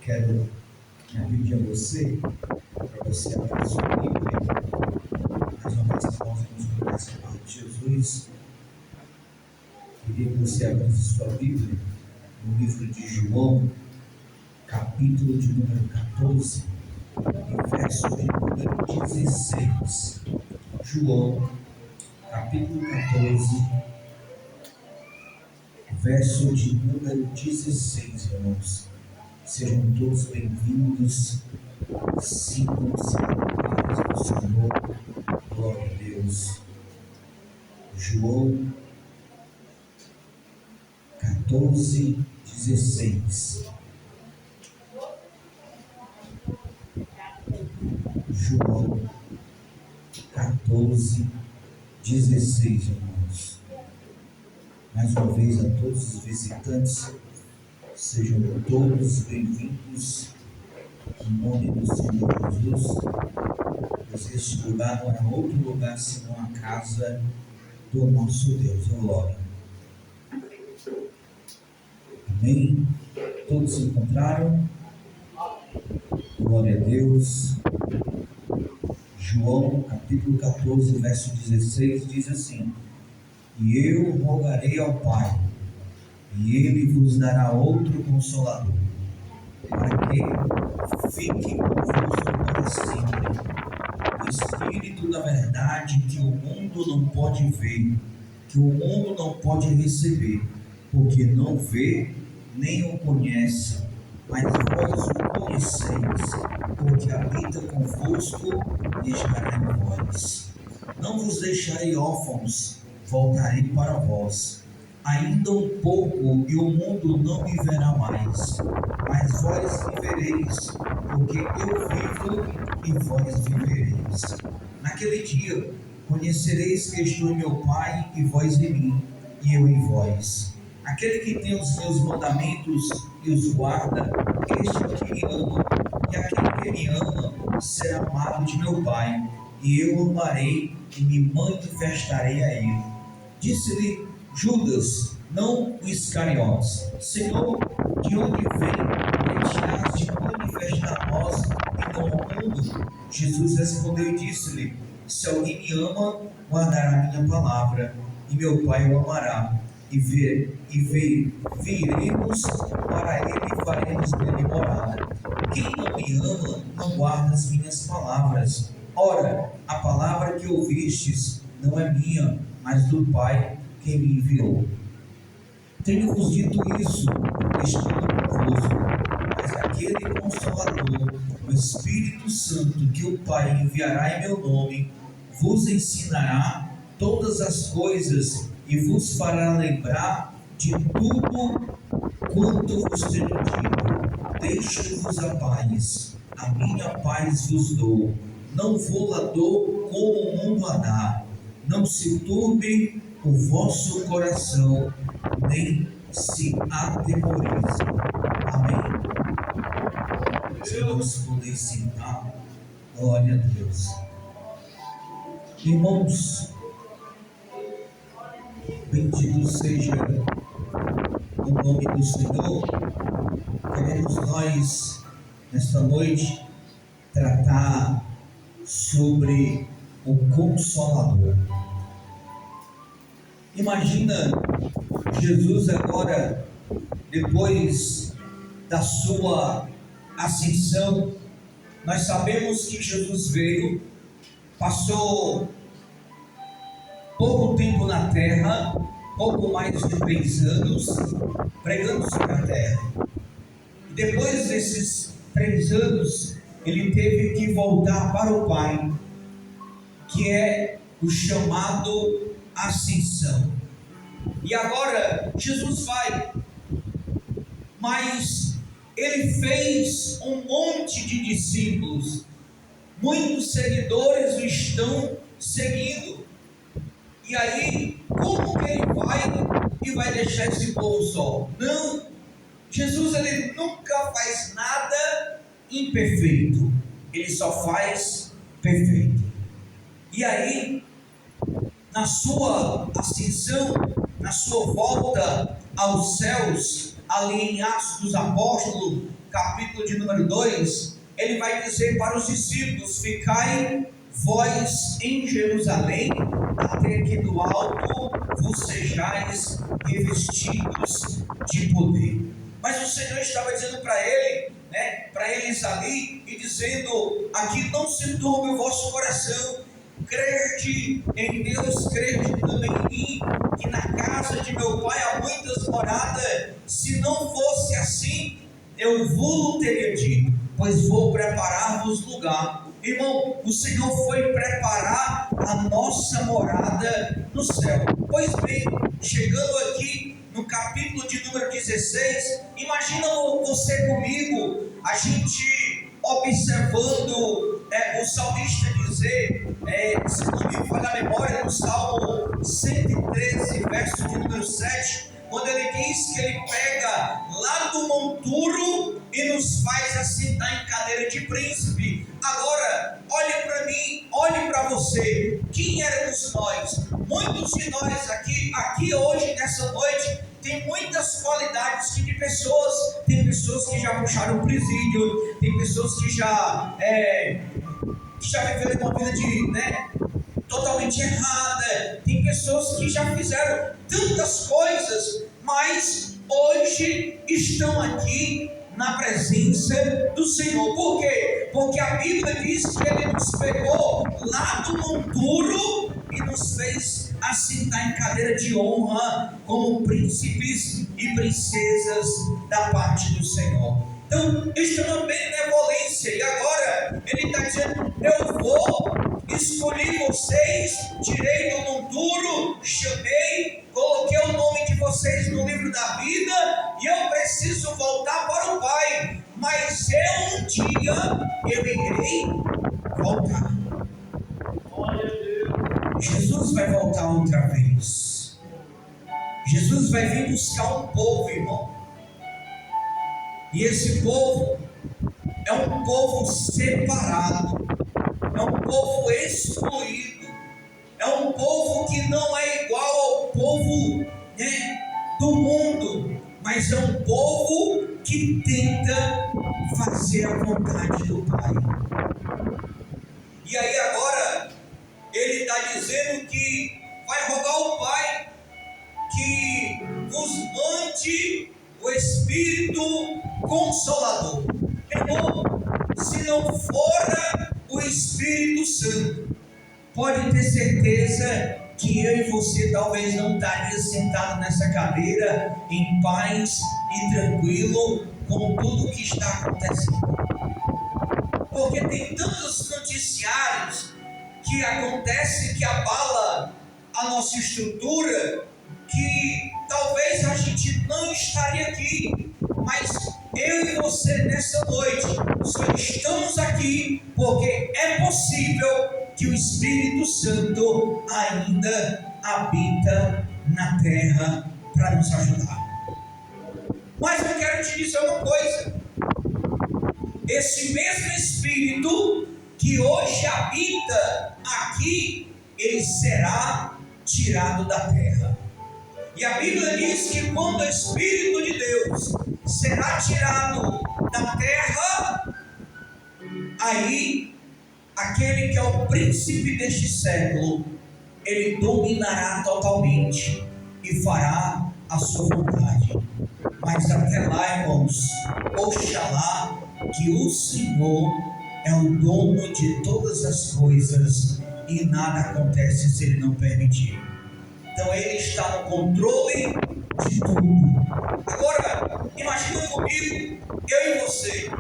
Quero pedir a você, para você abrir sua Bíblia, mais uma vez, nós vamos ler essa palavra de Jesus. Queria que você abrisse sua Bíblia no livro de João, capítulo de número 14, e verso de número 16. João, capítulo 14, verso de número 16, irmãos. Sejam todos bem-vindos, sintam-se na paz do Senhor, glória a Deus. João 14, 16. João 14, 16, irmãos. Mais uma vez a todos os visitantes, sejam todos bem-vindos, em nome do Senhor Jesus, pois este lugar não é outro lugar senão a casa do nosso Deus. Glória. Amém? Todos se encontraram? Glória a Deus. João capítulo 14, verso 16 diz assim: E eu rogarei ao Pai, e Ele vos dará outro Consolador, para que fique convosco para sempre, o Espírito da verdade, que o mundo não pode ver, que o mundo não pode receber, porque não vê nem o conhece, mas vós o conheceis, porque habita convosco e estará em vós. Não vos deixarei órfãos, voltarei para vós. Ainda um pouco e o mundo não me verá mais, mas vós vivereis, porque eu vivo e vós vivereis. Naquele dia conhecereis que estou em meu Pai e vós em mim, e eu em vós. Aquele que tem os meus mandamentos e os guarda, este é o que me ama, e aquele que me ama será amado de meu Pai, e eu o amarei e me manifestarei a ele. Disse-lhe Judas, não o Iscariotes: Senhor, de onde vem este hás de manifestar a nós e não ao mundo? Jesus respondeu e disse-lhe: Se alguém me ama, guardará minha palavra, e meu Pai o amará, e viremos para ele e faremos nele morada. Quem não me ama, não guarda as minhas palavras. Ora, a palavra que ouvistes não é minha, mas do Pai que me enviou. Tenho-vos dito isso, estando convosco, mas aquele Consolador, o Espírito Santo, que o Pai enviará em meu nome, vos ensinará todas as coisas e vos fará lembrar de tudo quanto vos tenho dito. Deixo-vos a paz, a minha paz vos dou. Não vou-la dou como o mundo a dá. Não se turbe o vosso coração, nem se atemorize. Amém? Vamos poder sentar. Glória a Deus. Irmãos, bendito seja o nome do Senhor. Queremos nós, nesta noite, tratar sobre o Consolador. Imagina Jesus agora, depois da sua ascensão. Nós sabemos que Jesus veio, passou pouco tempo na terra, pouco mais de 3 anos, pregando sobre a terra. E depois desses 3 anos, ele teve que voltar para o Pai, que é o chamado ascensão. E agora Jesus vai, mas ele fez um monte de discípulos, muitos seguidores o estão seguindo. E aí, como que ele vai deixar esse povo só? Não, Jesus ele nunca faz nada imperfeito, ele só faz perfeito. E aí, na sua ascensão, na sua volta aos céus, ali em Atos dos Apóstolos, capítulo de número 2, ele vai dizer para os discípulos: ficai vós em Jerusalém, até que do alto vos sejais revestidos de poder. Mas o Senhor estava dizendo para ele, para eles ali, e dizendo: aqui não se turbe o vosso coração, crede em Deus, crede também em mim, que na casa de meu pai há muitas moradas. Se não fosse assim, eu vos teria dito, pois vou preparar-vos lugar. Irmão, o Senhor foi preparar a nossa morada no céu. Pois bem, chegando aqui no capítulo de número 16, imagina você comigo, a gente observando o salmista dizer, se não me falha a memória, no Salmo 113, verso de número 7, quando ele diz que ele pega lá do monturo e nos faz assentar em cadeira de príncipe. Agora, olhe para mim, olhe para você, quem éramos nós? Muitos de nós aqui hoje, nessa noite, tem muitas qualidades de pessoas. Tem pessoas que já puxaram o presídio, tem pessoas que já viveram uma vida totalmente errada, tem pessoas que já fizeram tantas coisas, mas hoje estão aqui na presença do Senhor. Por quê? Porque a Bíblia diz que Ele nos pegou lá do monturo e nos fez assentar em cadeira de honra como príncipes e princesas da parte do Senhor. Então, isto é uma benevolência, e agora Ele está dizendo: eu vou, escolhi vocês, tirei do monturo, chamei, coloquei o nome de vocês no livro da vida, e eu preciso voltar para o Pai, mas um dia eu irei voltar. Jesus vai voltar outra vez. Jesus vai vir buscar um povo, irmão. E esse povo é um povo separado, é um povo excluído, é um povo que não é igual ao povo do mundo, mas é um povo que tenta fazer a vontade do Pai. E aí agora ele está dizendo que vai rogar ao Pai que vos mande o Espírito Consolador. Irmão, se não for o Espírito Santo, pode ter certeza que eu e você talvez não estaria sentado nessa cadeira em paz e tranquilo com tudo o que está acontecendo. Porque tem tantos noticiários que acontecem, que abala a nossa estrutura, que talvez a gente não estaria aqui, mas eu e você nessa noite só estamos aqui porque é possível que o Espírito Santo ainda habita na terra para nos ajudar. Mas eu quero te dizer uma coisa: esse mesmo Espírito que hoje habita aqui, ele será tirado da terra. E a Bíblia diz que quando o Espírito de Deus será tirado da terra, aí aquele que é o príncipe deste século, ele dominará totalmente e fará a sua vontade. Mas até lá, irmãos, oxalá que o Senhor é o dono de todas as coisas e nada acontece se Ele não permitir. Então Ele está no controle de tudo. Agora, imagina comigo, eu e você.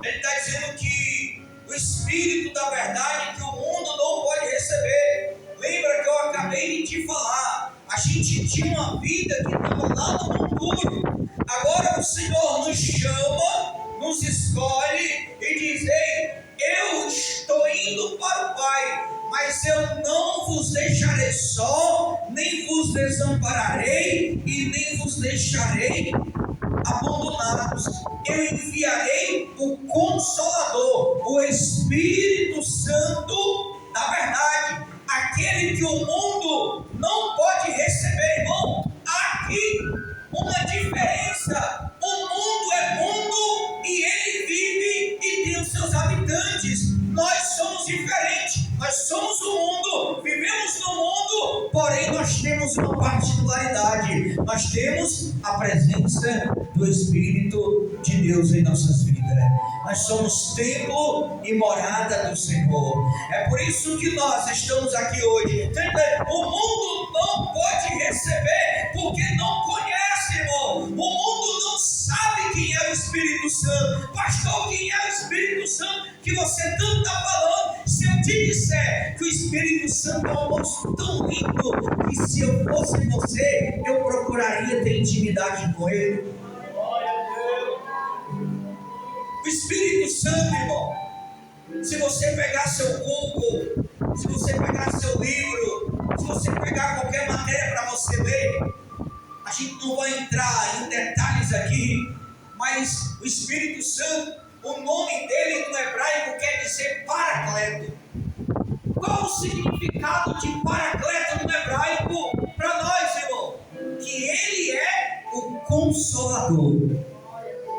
Ele está dizendo que o Espírito da verdade que o mundo não pode receber. Lembra que eu acabei de te falar, a gente tinha uma vida que estava lá no monturo. Agora o Senhor nos chama, nos escolhe e diz: ei, eu estou indo para o Pai, mas eu não vos deixarei só, nem vos desampararei e nem vos deixarei abandonados. Eu enviarei o Consolador, o Espírito Santo da verdade, aquele que o mundo não pode receber, irmão. Aqui uma diferença: o mundo é mundo e ele temos uma particularidade: nós temos a presença do Espírito de Deus em nossas vidas. Nós somos templo e morada do Senhor. É por isso que nós estamos aqui hoje. O mundo não pode receber porque não conhece, irmão. O mundo não sabe quem é o Espírito Santo. Pastor, quem é o Espírito Santo que você tanto está falando? Se eu te disser que o Espírito Santo é um moço tão lindo que se eu fosse você, eu procuraria ter intimidade com ele. O Espírito Santo, irmão, se você pegar seu Google, se você pegar seu livro, se você pegar qualquer matéria para você ler, a gente não vai entrar em detalhes aqui, mas o Espírito Santo, o nome dele no hebraico quer dizer Paracleto. Qual o significado de Paracleto no hebraico para nós, irmão? Que ele é o Consolador,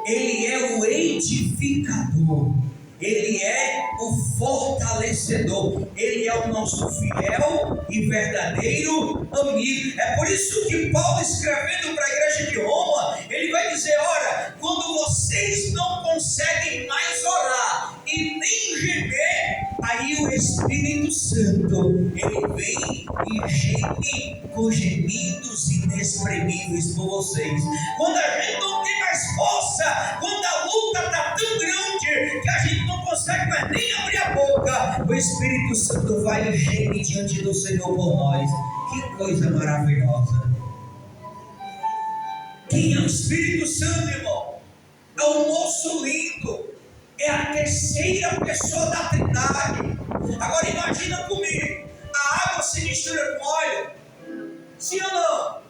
ele é o edificador, ele é o fortalecedor, ele é o nosso fiel e verdadeiro amigo. É por isso que Paulo, escrevendo para a igreja de Roma, ele vai dizer: ora, quando vocês não conseguem mais orar e nem gemer, aí o Espírito Santo, ele vem e geme com gemidos inexprimíveis por vocês. Quando a gente não tem mais força, quando a luta está tão grande que a gente não consegue mais nem abrir a boca, o Espírito Santo vai e geme diante do Senhor por nós. Que coisa maravilhosa! Quem é o Espírito Santo, irmão? É o moço lindo, é a terceira pessoa da Trindade. Agora imagina comigo, a água se mistura com óleo? Sim ou não?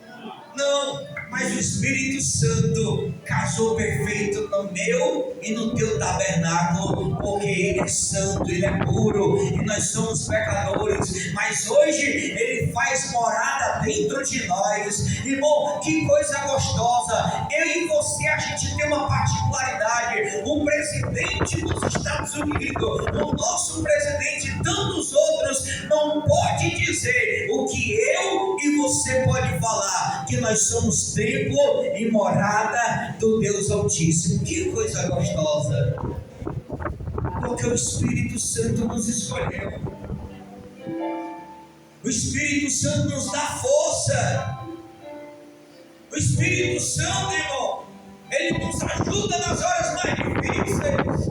Não, mas o Espírito Santo casou perfeito no meu e no teu tabernáculo, porque ele é santo, ele é puro e nós somos pecadores, mas hoje ele faz morada dentro de nós. Irmão, que coisa gostosa! Eu e você, a gente tem uma particularidade. O presidente dos Estados Unidos, o nosso presidente e tantos outros não pode dizer o que eu e você pode falar, que nós somos templo e morada do Deus Altíssimo. Que coisa gostosa! Porque o Espírito Santo nos escolheu. O Espírito Santo nos dá força. O Espírito Santo, irmão, ele nos ajuda nas horas mais difíceis.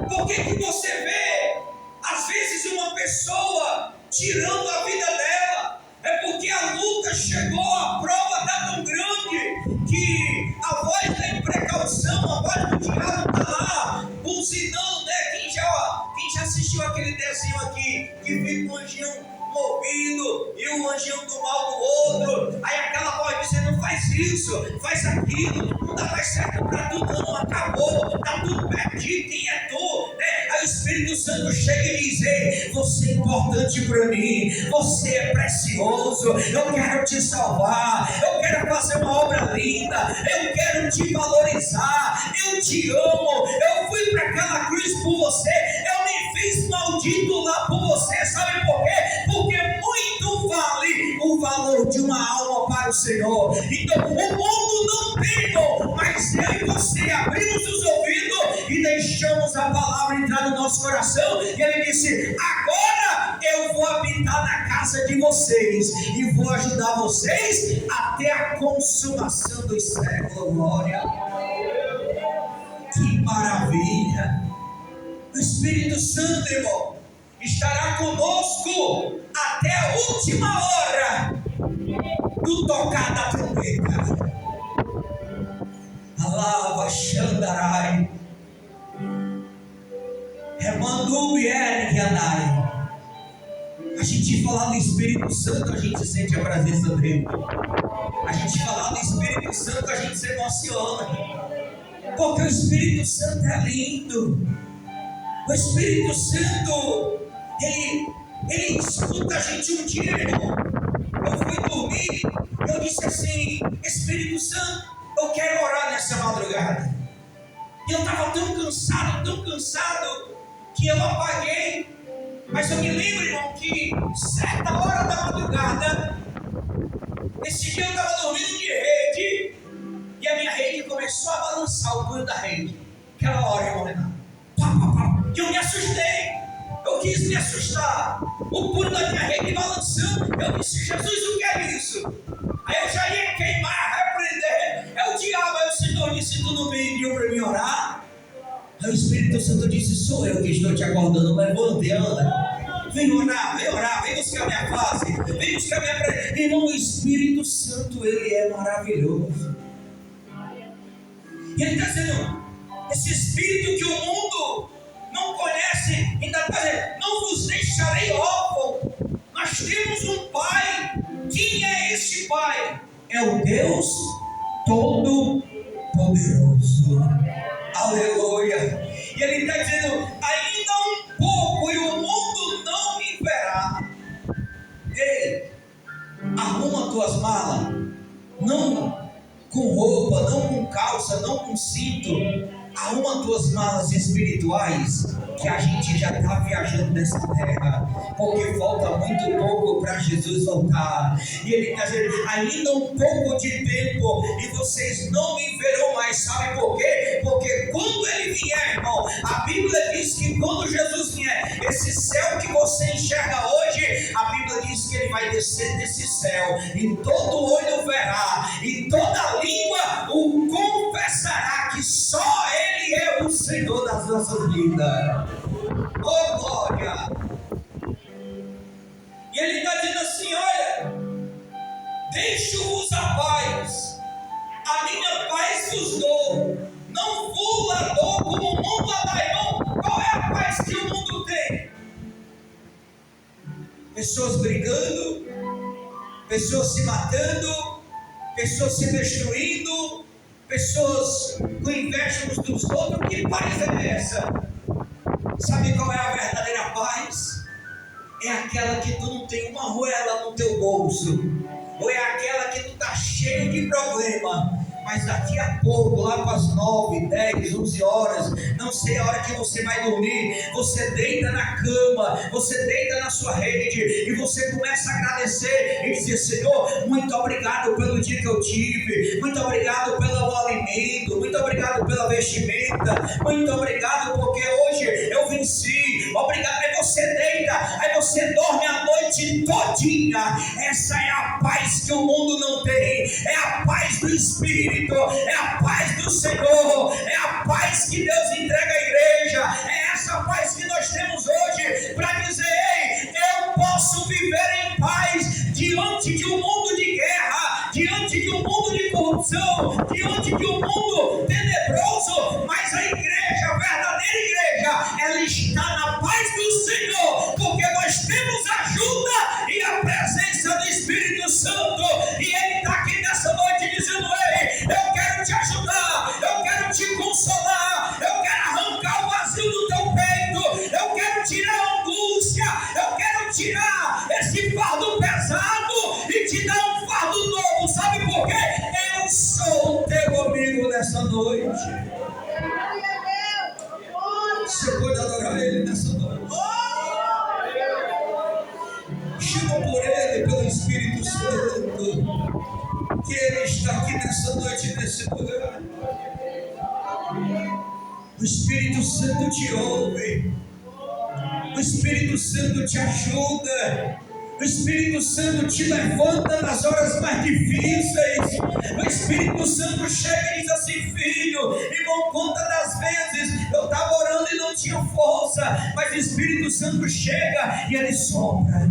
Por que você vê, às vezes, uma pessoa tirando a vida dela? É porque a luta chegou, a prova está tão grande que a voz da imprecaução, a voz do diabo está lá, buzinando, né? Quem já assistiu aquele desenho aqui, que fica um anjinho movido e um anjinho do mal do outro, aí aquela voz dizendo: faz isso, faz aquilo, não dá mais certo para tu não, acabou, está tudo perdido, quem é tu? Né? Aí o Espírito Santo chega e diz: ei, você é importante para mim, você é precioso, eu quero te salvar, eu quero fazer uma obra linda, eu quero te valorizar, eu te amo, eu fui para aquela cruz por você, eu me fiz maldito lá por você, sabe por quê? Porque muito vale o valor de uma alma para o Senhor. Então o mundo não tem, mas eu e você abrimos os ouvidos e deixamos a palavra entrar no nosso coração, e ele disse: agora eu vou habitar na casa de vocês e vou ajudar vocês até a consumação dos séculos. Glória! Que maravilha! O Espírito Santo, irmão, estará conosco até a última hora do tocar da trombeta. Alava Xandarai, Remandu Yeri Yadai. A gente falar do Espírito Santo, a gente sente a presença dele. A gente falar do Espírito Santo, a gente se emociona, porque o Espírito Santo é lindo. O Espírito Santo, ele escuta a gente um dia, irmão. Eu fui dormir, eu disse assim: Espírito Santo, eu quero orar nessa madrugada. E eu estava tão cansado, que eu apaguei. Mas eu me lembro, irmão, que certa hora da madrugada, esse dia eu estava dormindo de rede, e a minha rede começou a balançar o punho da rede. Aquela hora, irmão Renato, pá, pá, pá, e eu me assustei. Eu quis me assustar. O punho da minha rede balançando. Eu disse: Jesus, o que é isso? Aí eu já ia queimar, repreender. É o diabo. Aí o Senhor disse: tu não pediu para mim orar? Aí o Espírito Santo disse: sou eu que estou te acordando. Levante, anda. Vem orar, vem buscar minha face, vem buscar minha presença. Irmão, o Espírito Santo, ele é maravilhoso. E ele está dizendo: esse Espírito que o mundo não conhece, ainda está dizendo: não vos deixarei órfão. Nós temos um Pai. Quem é esse Pai? É o Deus Todo-Poderoso. Aleluia. E ele está dizendo: ainda um pouco e o mundo não me verá. Ei, arruma tuas malas. Não com roupa, não com calça, não com cinto. Arruma tuas malas espirituais, que a gente já está viajando nessa terra, porque falta muito pouco para Jesus voltar. E ele está dizendo: ainda um pouco de tempo e vocês não me verão mais. Sabe por quê? Porque quando ele vier, irmão, a Bíblia diz que quando Jesus vier, esse céu que você enxerga hoje, a Bíblia diz que ele vai descer desse céu, e todo olho verá, e toda língua o confessará que só ele é o Senhor das nossas vidas. Oh, glória! E ele está dizendo assim: olha, deixo-vos a paz, a minha paz vos dou, não vos la dou como o mundo a dá. Irmão, qual é a paz que o mundo tem? Pessoas brigando, pessoas se matando, pessoas se destruindo, pessoas com inveja uns dos outros. Que paz é essa? Sabe qual é a verdadeira paz? É aquela que tu não tem uma roela no teu bolso, ou é aquela que tu está cheio de problema, mas daqui a pouco, lá para as 9, 10, 11 horas, não sei a hora que você vai dormir, você deita na cama, você deita na sua rede, e você começa a agradecer e dizer: Senhor, muito obrigado pelo dia que eu tive, muito obrigado pelo alimento, muito obrigado pela vestimenta, muito obrigado porque hoje eu venci, obrigado. Aí você deita, aí você dorme a noite todinha. Essa é a paz que o mundo não tem, é a paz do Espírito, é a paz do Senhor, é a paz que Deus entrega à igreja. É essa paz que nós temos hoje para dizer: ei, eu posso viver em paz diante de um mundo de guerra, diante de um mundo de corrupção, diante de um mundo tenebroso. Mas a igreja, a verdadeira igreja, ela está na paz do Senhor, porque nós temos ajuda e a presença do Espírito Santo. E ele está aqui nessa noite dizendo: ei, eu quero te ajudar, eu quero te consolar, eu quero arrancar o vazio do teu peito, eu quero tirar a angústia, eu quero tirar esse fardo pesado e te dar um fardo novo. Sabe por quê? Eu sou o teu amigo nessa noite. Você pode adorar ele nessa noite. Chama por ele, pelo Espírito Santo, que ele está aqui nessa noite, nesse lugar. O Espírito Santo te ouve, o Espírito Santo te ajuda, o Espírito Santo te levanta nas horas mais difíceis. O Espírito Santo chega e diz assim: filho, irmão, conta das vezes eu estava orando e não tinha força, mas o Espírito Santo chega e ele sopra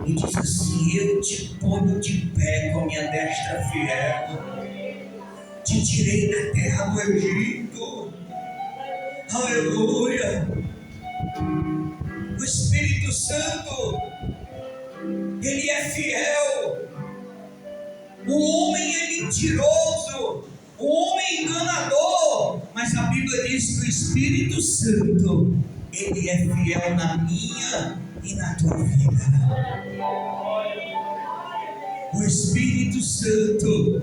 e diz assim: eu te ponho de pé com a minha destra fiel, te tirei da terra do Egito. Aleluia. O Espírito Santo, ele é fiel. O homem é mentiroso, o homem é enganador, mas a Bíblia diz que o Espírito Santo, ele é fiel na minha e na tua vida. O Espírito Santo,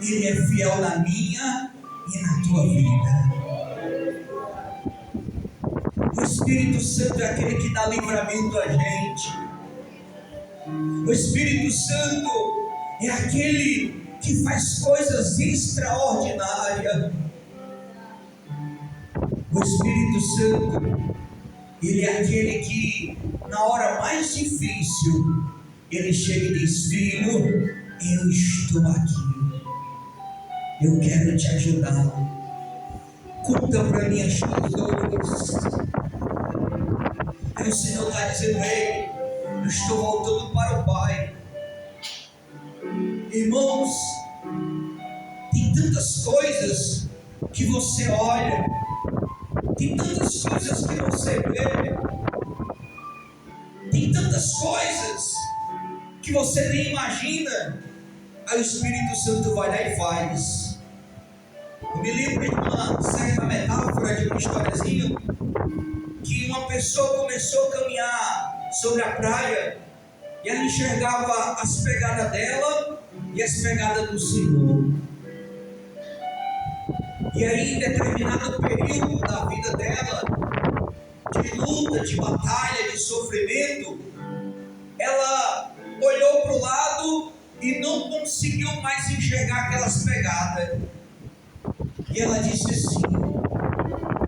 ele é fiel na minha e na tua vida. O Espírito Santo é aquele que dá livramento a gente. O Espírito Santo é aquele que faz coisas extraordinárias. O Espírito Santo, ele é aquele que, na hora mais difícil, ele chega e diz: filho, eu estou aqui, eu quero te ajudar. Conta para mim as tuas dores. Aí o Senhor está dizendo: ei, eu estou voltando para o Pai. Irmãos, tem tantas coisas que você olha, tem tantas coisas que você vê, tem tantas coisas que você nem imagina. Aí o Espírito Santo vai lá e faz. Eu me lembro de uma certa metáfora, de uma historiazinha, que uma pessoa começou a caminhar sobre a praia e ela enxergava as pegadas dela e as pegadas do Senhor. E aí, em determinado período da vida dela, de luta, de batalha, de sofrimento, ela olhou para o lado e não conseguiu mais enxergar aquelas pegadas. E ela disse assim: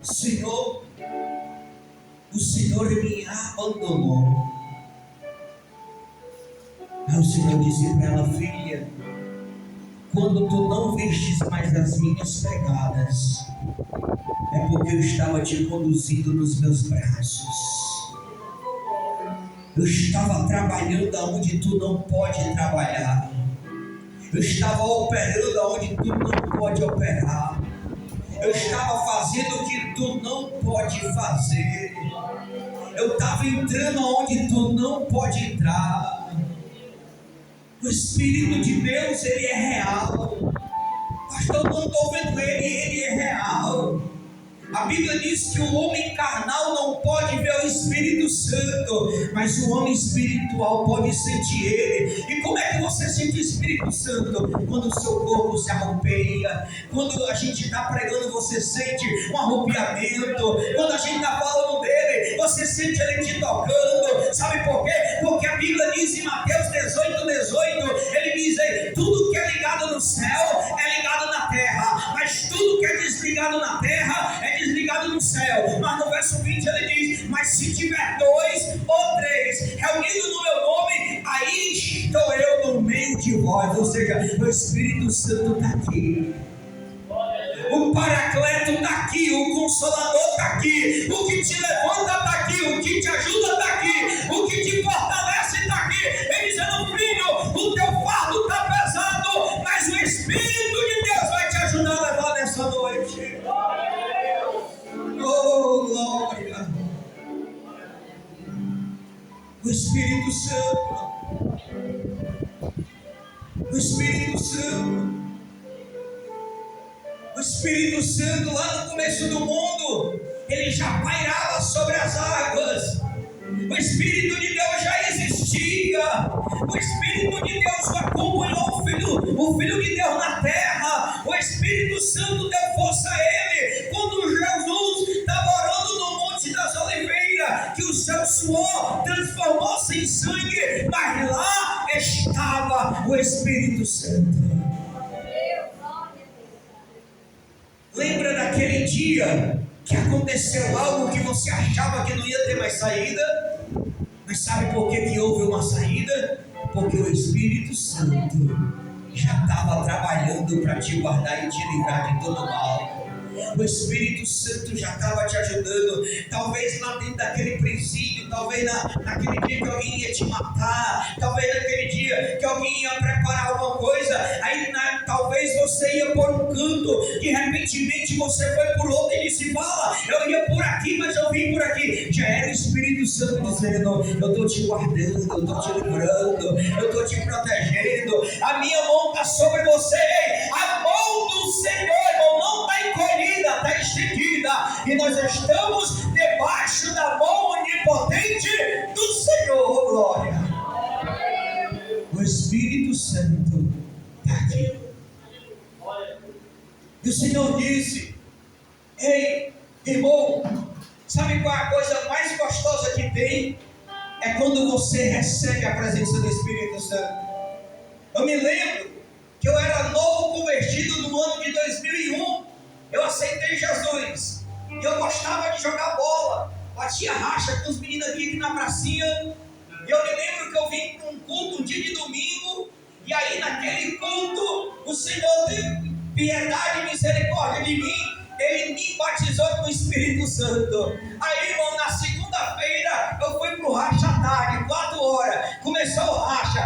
Senhor, o Senhor me abandonou. Aí o Senhor disse para ela: filha, quando tu não vistes mais as minhas pegadas, é porque eu estava te conduzindo nos meus braços. Eu estava trabalhando aonde tu não pode trabalhar. Eu estava operando aonde tu não pode operar. Eu estava fazendo o que tu não pode fazer. Eu estava entrando aonde tu não pode entrar. O Espírito de Deus, ele é real. Pastor, eu não estou vendo ele é real. A Bíblia diz que o homem carnal não pode ver o Espírito Santo, mas o homem espiritual pode sentir ele. E como é que você sente o Espírito Santo? Quando o seu corpo se arrupeia, quando a gente está pregando, você sente um arrupiamento, quando a gente está falando dele, você sente ele te tocando. Sabe por quê? Porque a Bíblia diz em Mateus 18, ele diz aí: tudo que é ligado no céu é ligado na terra, mas tudo que é desligado na terra é desligado no céu. Mas no verso 20 ele diz: mas se tiver 2 ou 3 reunidos no meu nome, aí estou eu no meio de vós. Ou seja, o Espírito Santo está aqui, o Paracleto está aqui, o Consolador está aqui, o que te levanta está aqui, o que te ajuda está aqui, o que te fortalece está aqui. Ele dizendo: filho, o teu fardo está pesado, mas o Espírito de Deus vai te ajudar a levar nessa noite. Oh, glória! O Espírito Santo, o Espírito Santo, o Espírito Santo, lá no começo do mundo, ele já pairava sobre as águas. O Espírito de Deus já existia. O Espírito de Deus acompanhou o Filho de Deus na terra. O Espírito Santo deu força a ele quando Jesus estava orando no Monte das Oliveiras, que o seu suor transformou-se em sangue, mas lá estava o Espírito Santo. Lembra daquele dia que aconteceu algo que você achava que não ia ter mais saída? Mas sabe por que houve uma saída? Porque o Espírito Santo já estava trabalhando para te guardar e te livrar de todo mal. O Espírito Santo já estava te ajudando. Talvez lá dentro daquele presídio, talvez naquele dia que alguém ia te matar, talvez naquele dia que alguém ia preparar alguma coisa, aí talvez você ia por um canto, de repentemente você foi por outro e disse: fala, eu ia por aqui, mas eu vim por aqui. Já era o Espírito Santo dizendo: eu estou te guardando, eu estou te livrando, eu estou te protegendo, a minha mão está sobre você. A mão do Senhor, irmão, não está encolhida, está estendida, e nós estamos debaixo da mão onipotente do Senhor. Glória! O Espírito Santo está aqui. E o Senhor disse: ei, irmão, Sabe qual é a coisa mais gostosa que tem? É quando você recebe a presença do Espírito Santo. Eu me lembro que eu era novo convertido no ano de 2001. Eu aceitei Jesus. E eu gostava de jogar bola. Batia racha com os meninos aqui na pracinha. E eu me lembro que eu vim para um culto um dia de domingo. E aí naquele culto, o Senhor teve piedade e misericórdia de mim. Ele me batizou com o Espírito Santo. Aí, irmão, na segunda-feira eu fui pro racha à tarde, 4 horas. Começou o racha.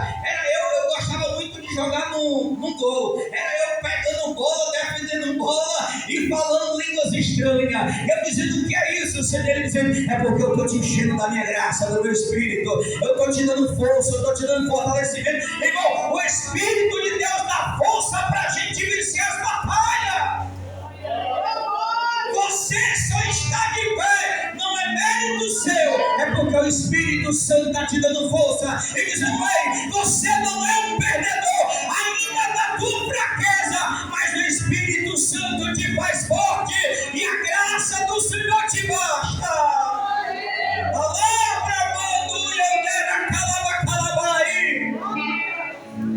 Eu gostava muito de jogar num gol. Era eu pegando bola, defendendo bola e falando línguas estranhas. Eu dizendo: o que é isso? O Senhor dizendo: é porque eu estou te enchendo da minha graça, do meu Espírito. Eu estou te dando força, eu estou te dando fortalecimento. Irmão, o Espírito de Deus dá força para a gente vencer as batalhas. Você só está de pé, não é mérito seu, é porque o Espírito Santo está te dando força e dizendo: ei, você não é um perdedor, ainda na tua fraqueza, mas o Espírito Santo te faz forte e a graça do Senhor te basta.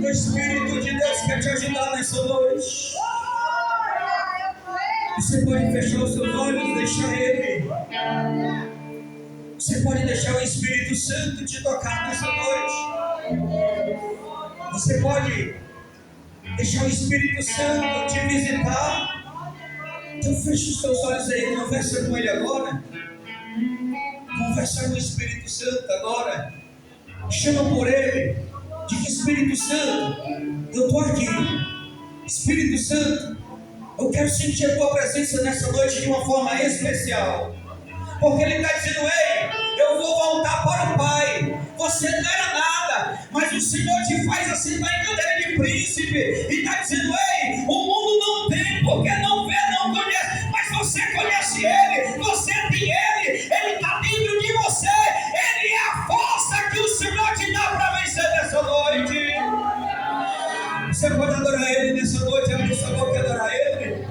O Espírito de Deus quer te ajudar nessa noite. Você pode fechar os seus olhos e deixar Ele. Você pode deixar o Espírito Santo te tocar nessa noite. Você pode deixar o Espírito Santo te visitar. Então feche os seus olhos aí, conversa com Ele agora. Conversa com o Espírito Santo agora. Chama por Ele. Diga: Espírito Santo, eu estou aqui. Espírito Santo, eu quero sentir a tua presença nessa noite de uma forma especial. Porque Ele está dizendo: ei, eu vou voltar para o Pai. Você não era nada, mas o Senhor te faz assentar em cadeira de príncipe. E está dizendo: ei, o mundo não tem, porque não vê, não conhece. Mas você conhece Ele, você tem Ele está dentro de você. Ele é a força que o Senhor te dá para vencer nessa noite. Você pode adorar Ele nessa noite, abrir sua boca e adorar Ele.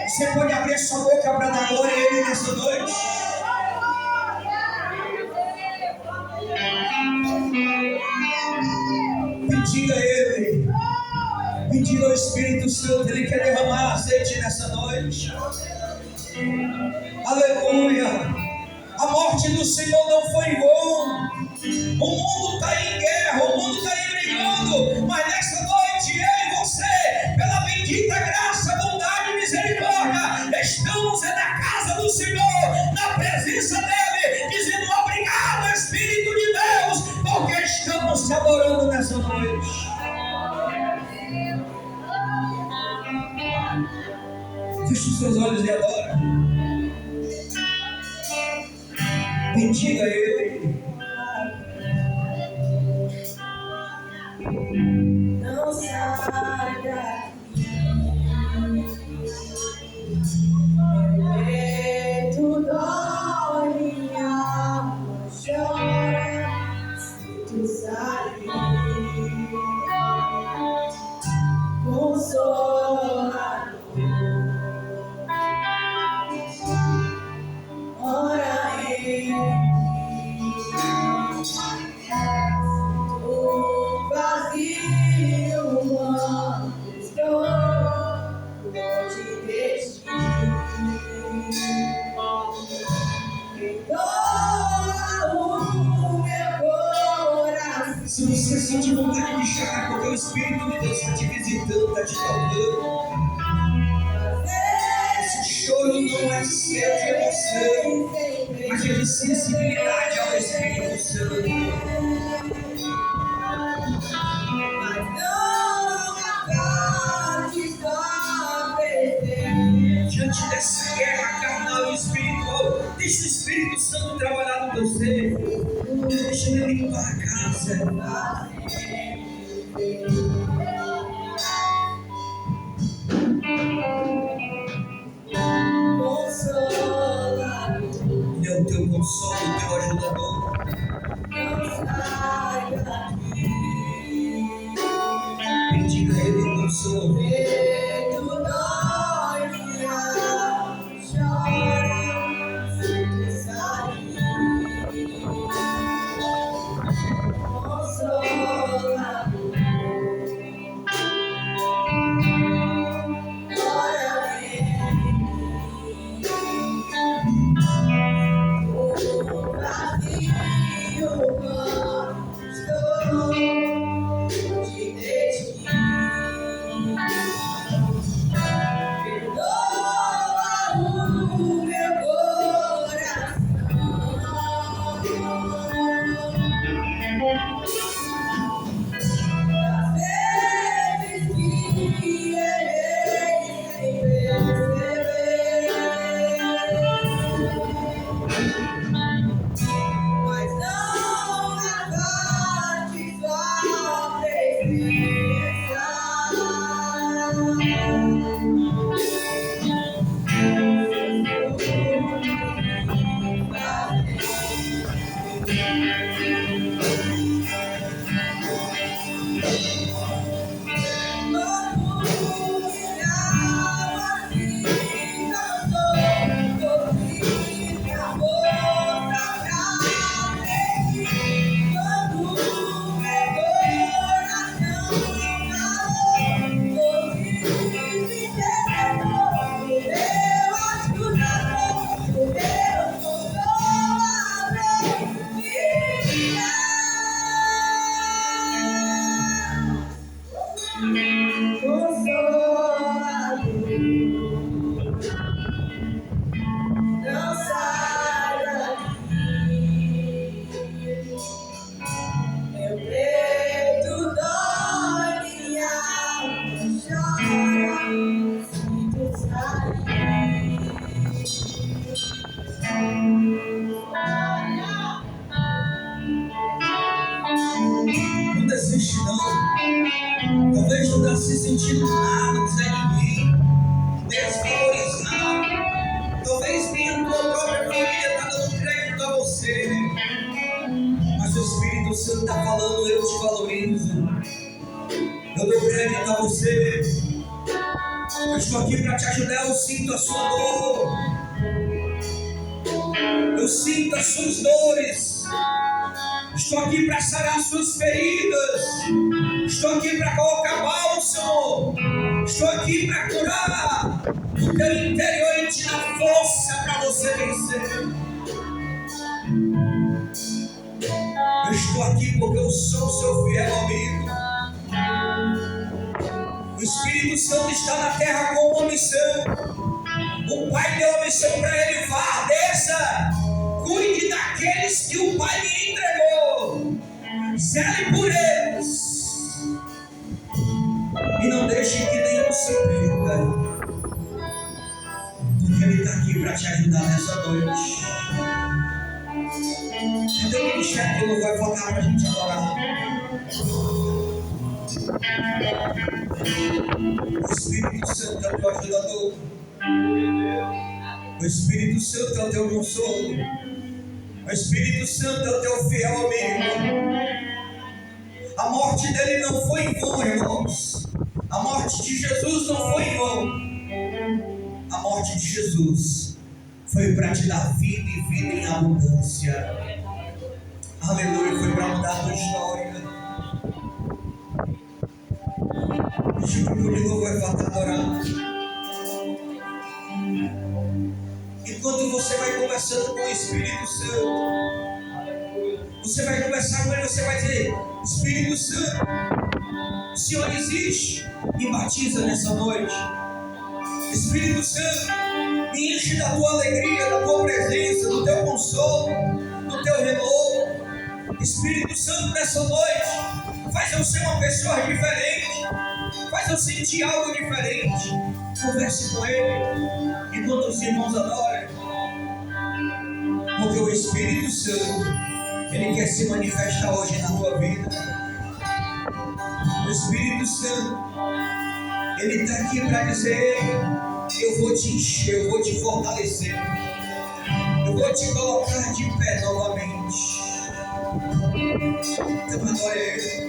Você pode abrir sua boca para dar glória a Ele nessa noite. Bendiga Ele. Bendiga o Espírito Santo. Ele quer derramar azeite nessa noite. Aleluia. A morte do Senhor não foi em vão. O mundo está em guerra, o mundo está aí brigando, mas nessa noite eu e você, pela bendita graça, bondade e misericórdia, estamos na casa do Senhor, na presença dEle, dizendo: obrigado, Espírito de Deus, porque estamos te adorando nessa noite. Feche os seus olhos e adora. Bendiga Ele. Não sai daqui, meu peito dói, minha alma chora, se tu sair, consolador, ora em mim, o vazio humano estou longe de ti. Perdoa o meu coração. Se você sentir vontade de chorar, porque o Espírito de Deus está te visitando, está te tocando. Esse choro não é seu de emoção, mas é de sensibilidade ao Espírito Santo. Diante dessa guerra carnal e espiritual, deixa o Espírito Santo trabalhar no teu ser. Deixa Ele limpar a casa. Ele é o teu consolo, o teu ajudador. Bendiga Ele com o consolo. Peito dói, minha alma chora, se Não desiste não. Talvez tu está se sentindo nada, não quiser ninguém, desvalorizado. Talvez nem a tua própria família está dando crédito a você. Mas o Espírito Santo está falando, eu te valorizo. Eu dou crédito a você. Eu estou aqui para te ajudar, eu sinto a sua dor. Eu sinto as suas dores. Estou aqui para sarar as suas feridas. Estou aqui para colocar bálsamo. Estou aqui para curar o teu interior e te dar força para você vencer. Eu estou aqui porque eu sou seu fiel amigo. O Espírito Santo está na terra com uma missão. O Pai deu uma missão para ele. Vá, desça, cuide daqueles que o Pai me entregou. Zele por eles. E não deixe que nenhum se perca. Porque Ele está aqui para te ajudar nessa noite. O teu ministério não vai faltar para a gente adorar. O Espírito Santo é o teu ajudador. O Espírito Santo é o teu consolo. O Espírito Santo é o teu fiel amigo. A morte dele não foi em vão, irmãos. A morte de Jesus não foi em vão. A morte de Jesus foi para te dar vida e vida em abundância. Aleluia, foi para mudar a tua história. Deixa eu de novo vai faltar adorar. Enquanto você vai conversando com o Espírito Santo, você vai conversar com ele, você vai dizer: Espírito Santo, o Senhor existe, me batiza nessa noite. Espírito Santo, me enche da tua alegria, da tua presença, do teu consolo, do teu renovo. Espírito Santo, nessa noite, faz eu ser uma pessoa diferente, faz eu sentir algo diferente. Converse com ele enquanto os irmãos adoram, porque o Espírito Santo, ele quer se manifestar hoje na tua vida. O Espírito Santo, ele está aqui para dizer: eu vou te encher, eu vou te fortalecer, eu vou te colocar de pé novamente. Então adore ele.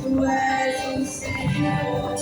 Tu és o Senhor.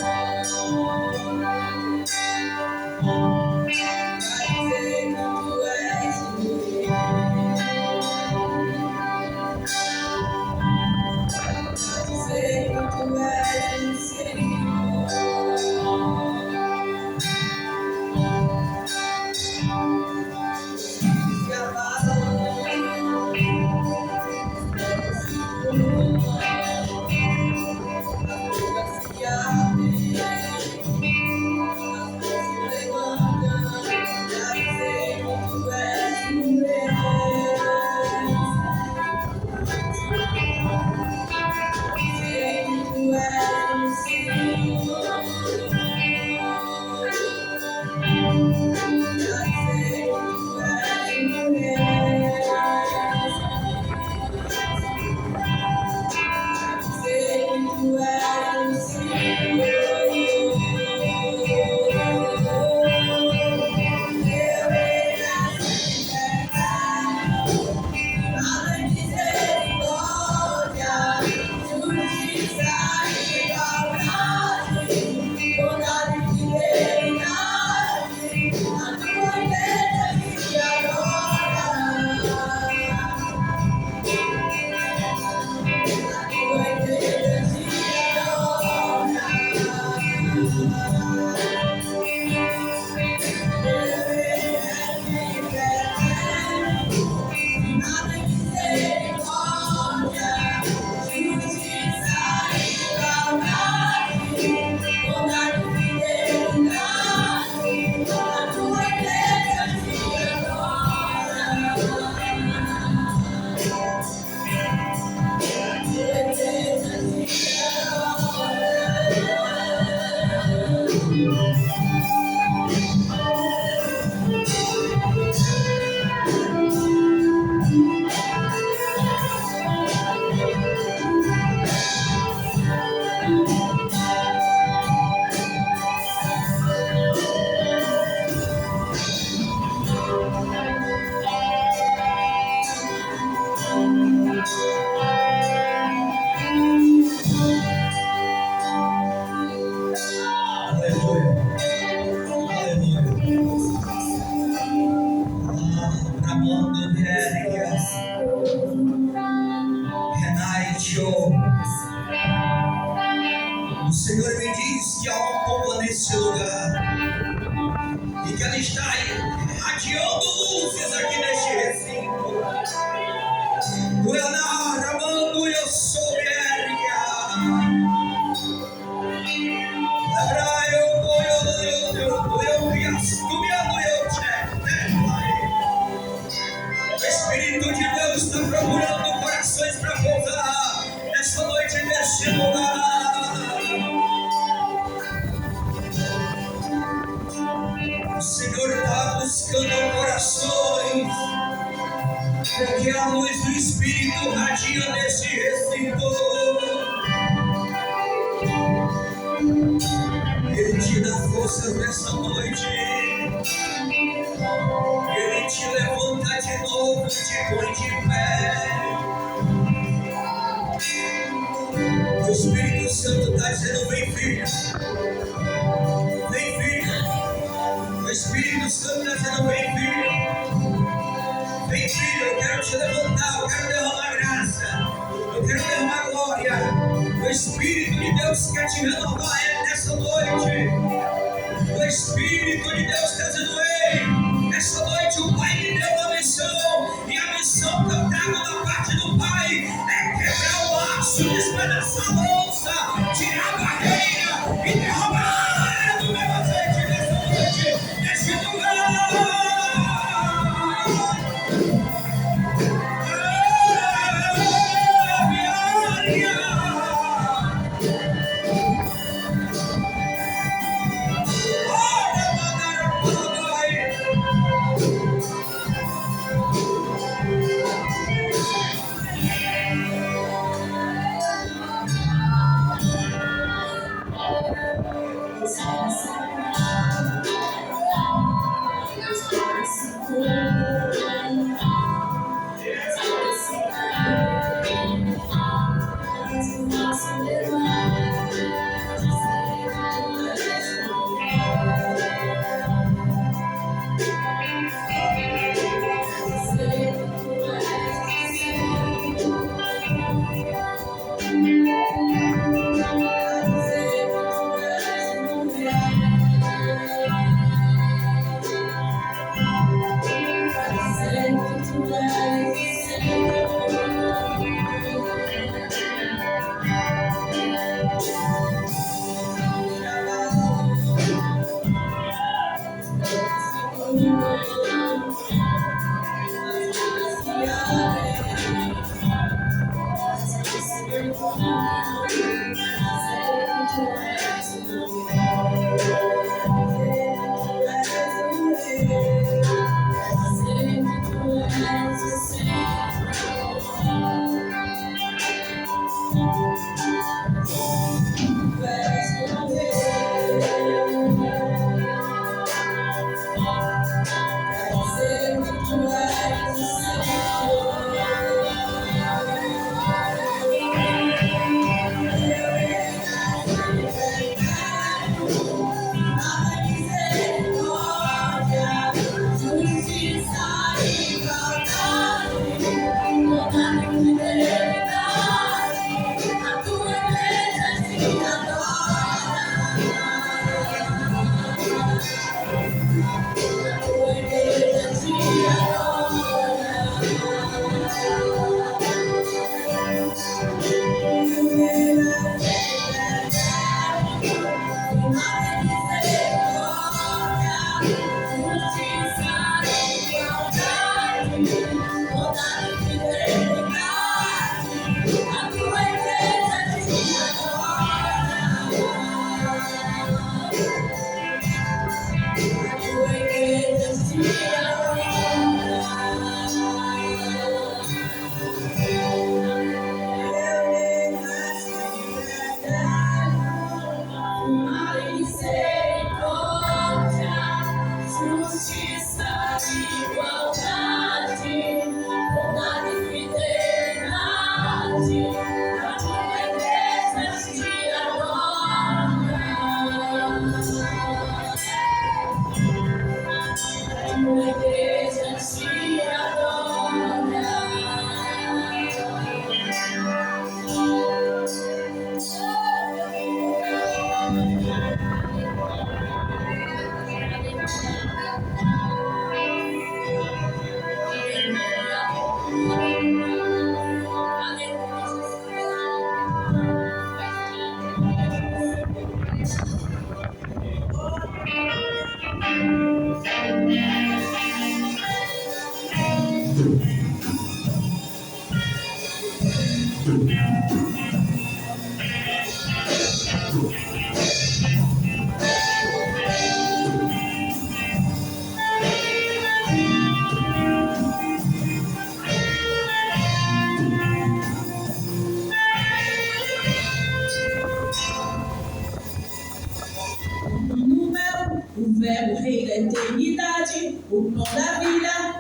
porque a luz do Espírito radia neste recinto. Ele te dá forças nessa noite. Ele te levanta de novo, te põe de pé. O Espírito Santo está dizendo: vem, filha. Vem, filha. O Espírito Santo está dizendo: vem, filha. Vem, filho, eu quero te levantar, eu quero derramar graça, eu quero derramar glória. O Espírito de Deus quer te renovar nessa noite. O Espírito de Deus está dizendo: ei, nessa noite o Pai me deu uma missão, e a missão que eu trago da parte do Pai é quebrar o laço, despedaçar a louça, tirar a barreira e derramar do meu azeite nessa noite, nesse lugar.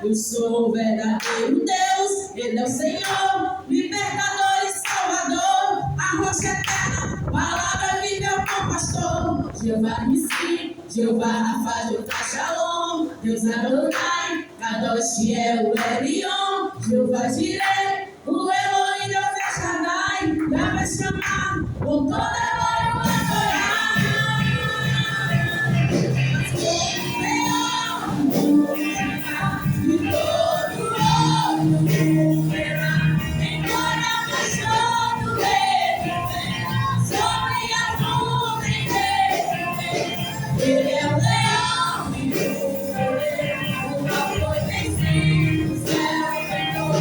eu sou o verdadeiro Deus, Ele é o Senhor, libertador e salvador, a rocha eterna, palavra viva é o bom pastor. Jeová Nissi, Jeová Rafa, Jeová Shalom, Deus Adonai, Kadosh é o Elion, Jeová Jireh, o Elohim, Deus é Shaddai, já vai chamar com toda a glória o adorar. E todo olho verá, em glória a paixão do Rei, sobre as nuvens dele. Ele é o leão e o cordeiro, o qual foi vencido, o céu pegou.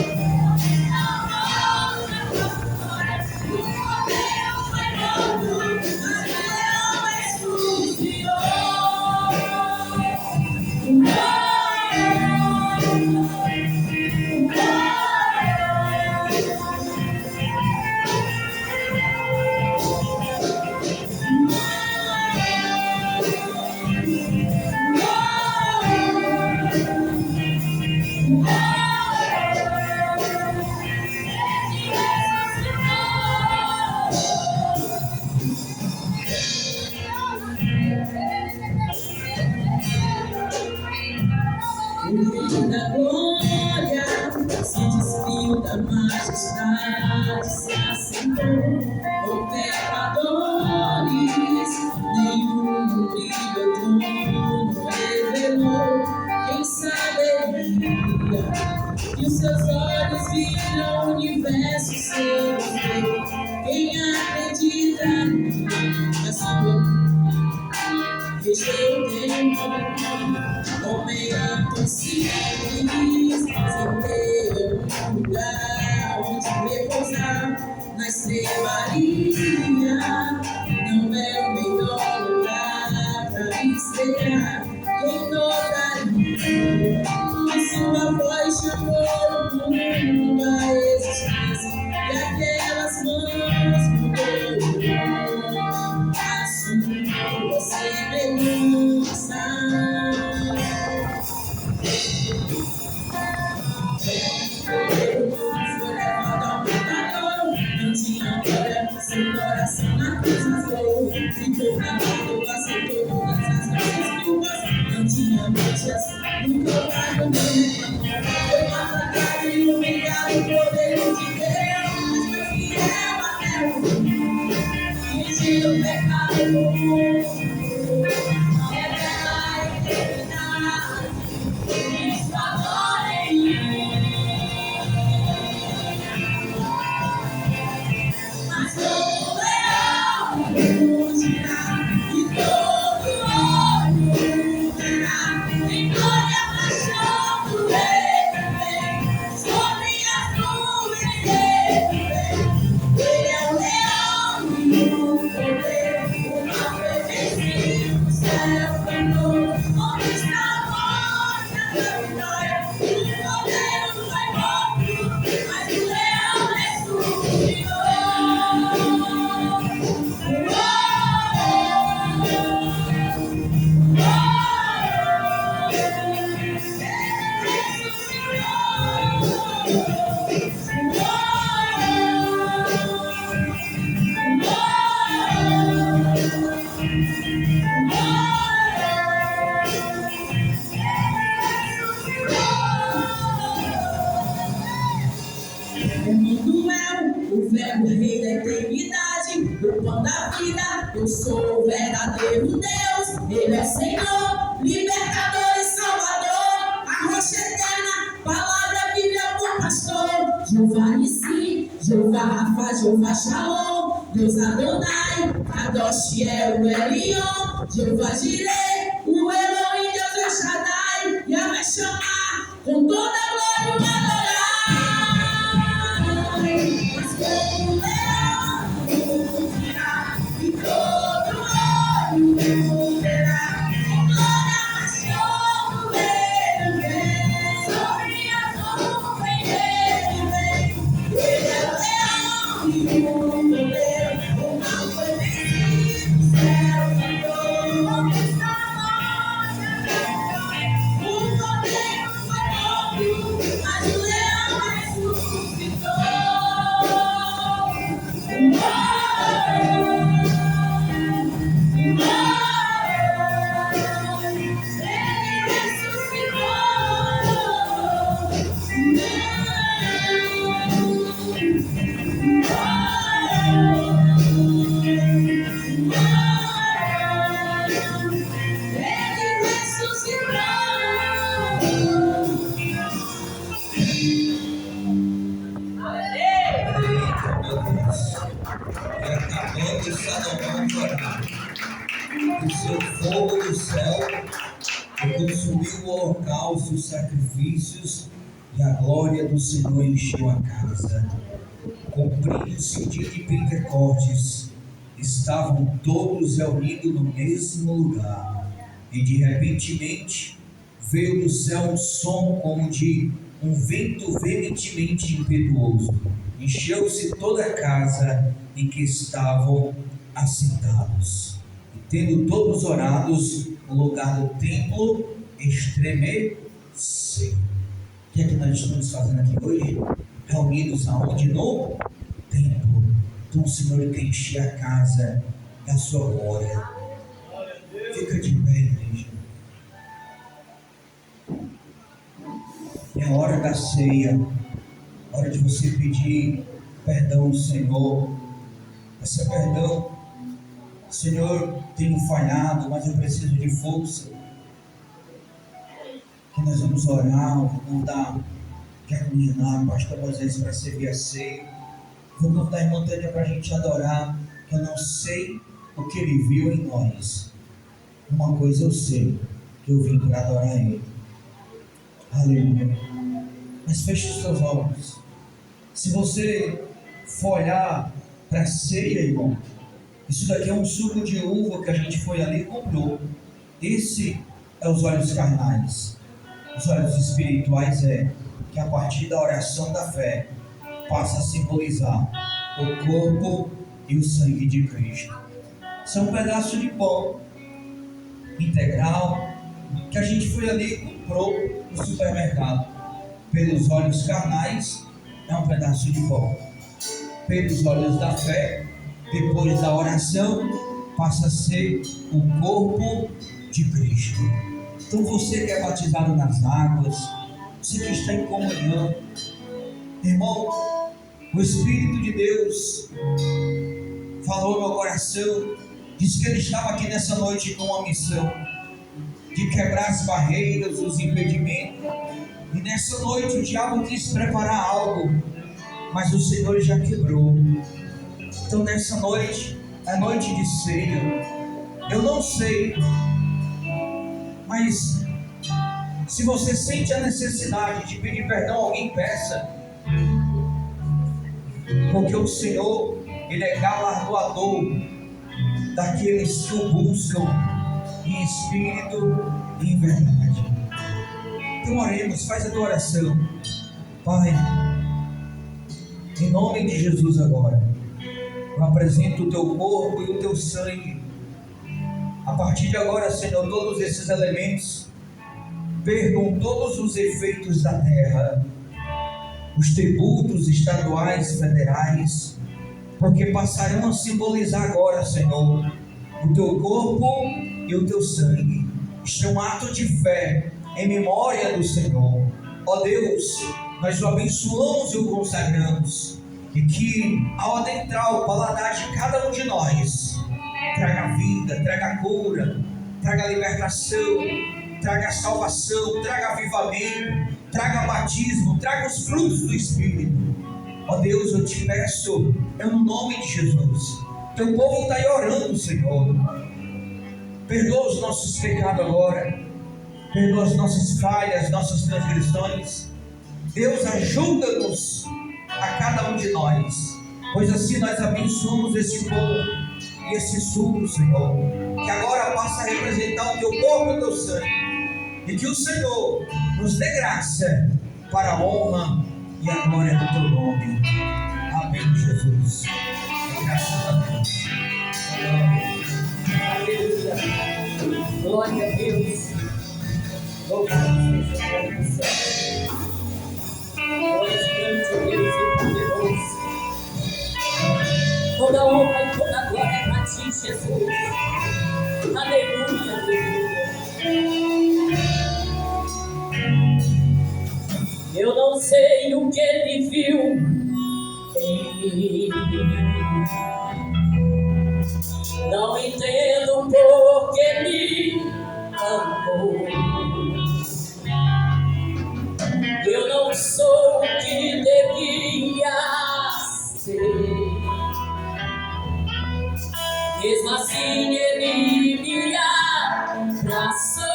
Da glória se despiu da majestade, se assentou com pecadores, nenhum livre trono revelou. Quem saberia que os seus olhos viram o universo sem ver? Quem acredita na sua deixei o tempo, homem impossível, sem ter um lugar onde repousar na estrebaria. Não é o melhor lugar para esperar. Quem notaria? Sua voz chamou o mundo à existência, e aquelas mãos mudou a sua semelhança. Foi levado ao matador, não tinha glória, seu coração na cruz rasgou. Ficou calado, aceitou todas as nossas culpas, não tinha manchas, nunca pagou nem reclamou. Foi maltratado e humilhado, o poder de Deus, mas foi fiel até o fim. Fingiu o pecado no mundo. Eu sou o verdadeiro Deus, Ele é Senhor, libertador e salvador, a rocha eterna, palavra viva é o bom pastor. Jeová Nissi, Jeová Rafa, Jeová Shalom, Deus Adonai, Kadosh é o Elion, Jeová Jireh, o Elohim, Deus é Shaddai, já vai chamar com toda a glória o adorar. Mas como o leão virá e todo olho verá, em glória a paixão dele vem, sobre as nuvens dele vem. Ele é o leão e o cordeiro, o mal foi vencido, o céu cantou, conquista a morte, o cordeiro foi morto. e os sacrifícios, e a glória do Senhor encheu a casa. Cumprindo-se o dia de Pentecostes, estavam todos reunidos no mesmo lugar, e de repentemente veio do céu um som como de um vento veementemente impetuoso. Encheu-se toda a casa em que estavam assentados. E tendo todos orados, o lugar do templo estremeceu. O que é que nós estamos fazendo aqui hoje? Reunidos aonde? No templo. Então o Senhor quer encher a casa da sua glória. Fica de pé, igreja. É a hora da ceia, hora de você pedir perdão ao Senhor. Esse perdão, Senhor, tenho falhado, mas eu preciso de força. Que nós vamos orar, vou convidar o pastor Moisés para servir a ceia. Vou convidar a irmã Tânia para a gente adorar, que eu não sei o que ele viu em nós. Uma coisa eu sei, que eu vim para adorar ele. Aleluia. Mas feche os seus olhos. Se você for olhar para a ceia, irmão, isso daqui é um suco de uva que a gente foi ali e comprou. Esse é os olhos carnais. Os olhos espirituais é que a partir da oração da fé passa a simbolizar o corpo e o sangue de Cristo. São um pedaço de pão integral que a gente foi ali e comprou no supermercado. Pelos olhos carnais é um pedaço de pão. Pelos olhos da fé, depois da oração, passa a ser o corpo de Cristo. Então você que é batizado nas águas, você que está em comunhão, irmão, o Espírito de Deus falou no meu coração, disse que Ele estava aqui nessa noite com uma missão de quebrar as barreiras, os impedimentos. E nessa noite o diabo quis preparar algo, mas o Senhor já quebrou. Então nessa noite, é noite de ceia. Eu não sei, mas se você sente a necessidade de pedir perdão a alguém, peça. Porque o Senhor, Ele é galardoador daqueles que o buscam em espírito e em verdade. Então oremos, faz a tua oração. Pai, em nome de Jesus agora, eu apresento o teu corpo e o teu sangue. A partir de agora, Senhor, todos esses elementos percam todos os efeitos da terra, os tributos estaduais, federais, porque passarão a simbolizar agora, Senhor, o teu corpo e o teu sangue. Isto é um ato de fé em memória do Senhor. Ó Deus, nós o abençoamos e o consagramos, e que ao adentrar o paladar de cada um de nós, traga vida, traga cura, traga libertação, traga salvação, traga avivamento, traga batismo, traga os frutos do Espírito. Ó Deus, eu te peço, no nome de Jesus, teu povo está aí orando, Senhor. Perdoa os nossos pecados agora, perdoa as nossas falhas, nossas transgressões. Deus, ajuda-nos a cada um de nós, pois assim nós abençoamos esse povo e esse suco, Senhor, que agora passa a representar o teu corpo e o teu sangue, e que o Senhor nos dê graça para a honra e a glória do teu nome. Amém, Jesus. Graças a Deus. Aleluia. Glória a Deus. Louvado seja o nome do céu. Pois grande Deus e poderoso. Toda honra e toda glória é para ti, Jesus. Aleluia, aleluia. Eu não sei o que ele viu em mim, não entendo por que me amou. Eu não sou o que devia ser, mesmo assim ele me abraçou.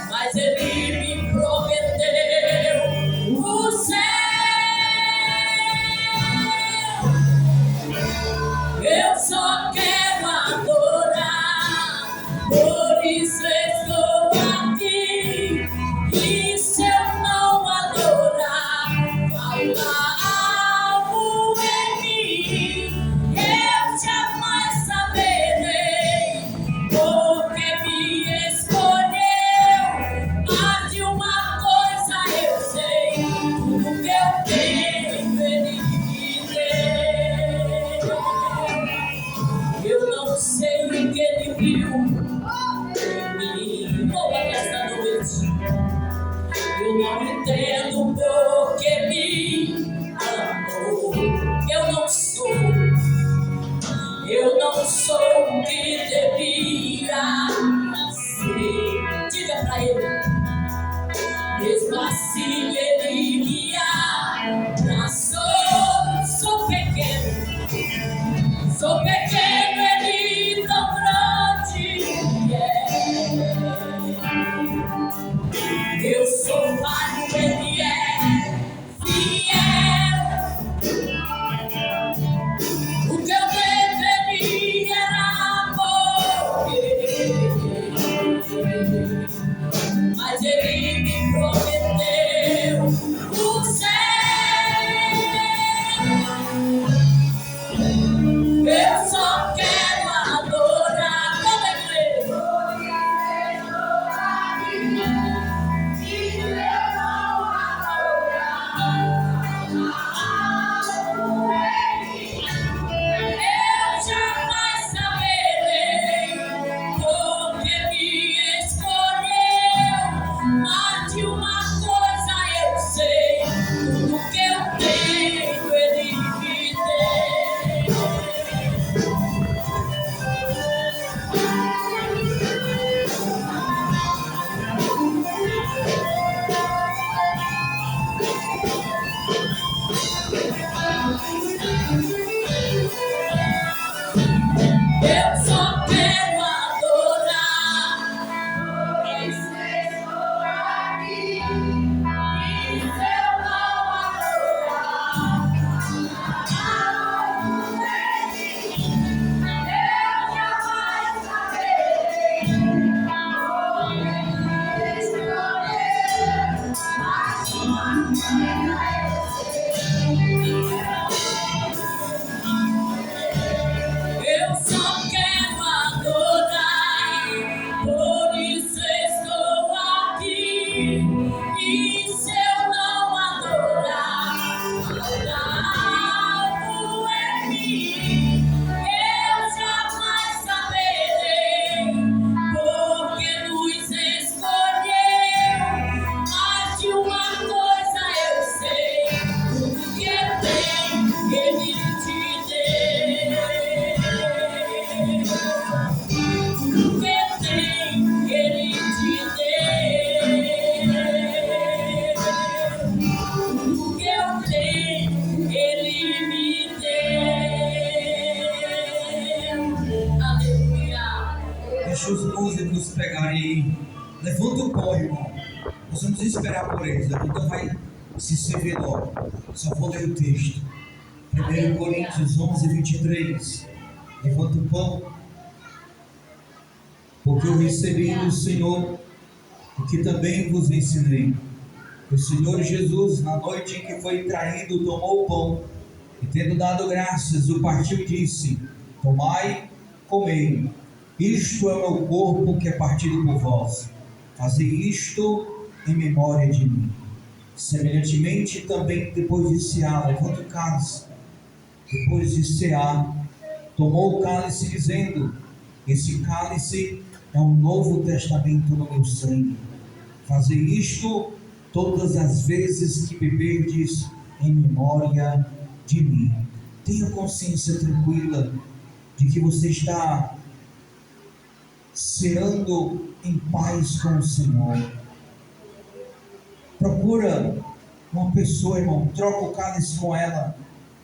Mas ele me prometeu o céu. Eu só quero adorar, por isso estou aqui. E se eu não adorar, falta algo em mim. Eu jamais saberei porque me escolheu. Mas de uma coisa eu sei, tudo que eu tenho ele me deu. Eu não sei o que ele viu em mim toda esta noite. Eu não entendo porque me amou. Eu não sou o que devia ser. Diga pra ele. Mesmo assim ele me abraçou. Sou pequeno, ele tão grande. Eu sou falho, ele é fiel. O que eu deveria era morrer, mas ele me prometeu o céu. Eu só quero adorar toda a igreja. Eu jamais saberei porque me escolheu. Mas de uma coisa eu sei, tudo que eu tenho ele me deu. Eu só quero adorar. Por isso estou aqui. E se eu não adorar, eu jamais saberei porque me escolheu. Mas uma coisa eu só quero adorar, por isso estou aqui. E se eu não adorar, falta algo em mim. Eu jamais saberei porque nos escolheu. Mas de uma coisa eu sei, tudo que eu tenho ele te deu. Tudo que eu tenho ele te deu. Tudo que eu tenho ele me deu. Aleluia. Deixa os músicos pegarem. Levanta o pó, irmão. Nós vamos esperar por eles. Então vai se servir logo. Só vou ler o texto. 1 Coríntios 11, 23. Levanta o pão. Porque eu recebi do Senhor o que também vos ensinei. O Senhor Jesus, na noite em que foi traído, tomou o pão e, tendo dado graças, o partiu e disse: tomai, comei, isto é o meu corpo que é partido por vós. Fazei isto em memória de mim. Semelhantemente também, depois de cear, levanta o cálice. Depois de cear, tomou o cálice, dizendo: esse cálice é um novo testamento no meu sangue. Fazei isto todas as vezes que beberdes em memória de mim. Tenha consciência tranquila de que você está ceando em paz com o Senhor. Procura uma pessoa, irmão, troca o cálice com ela.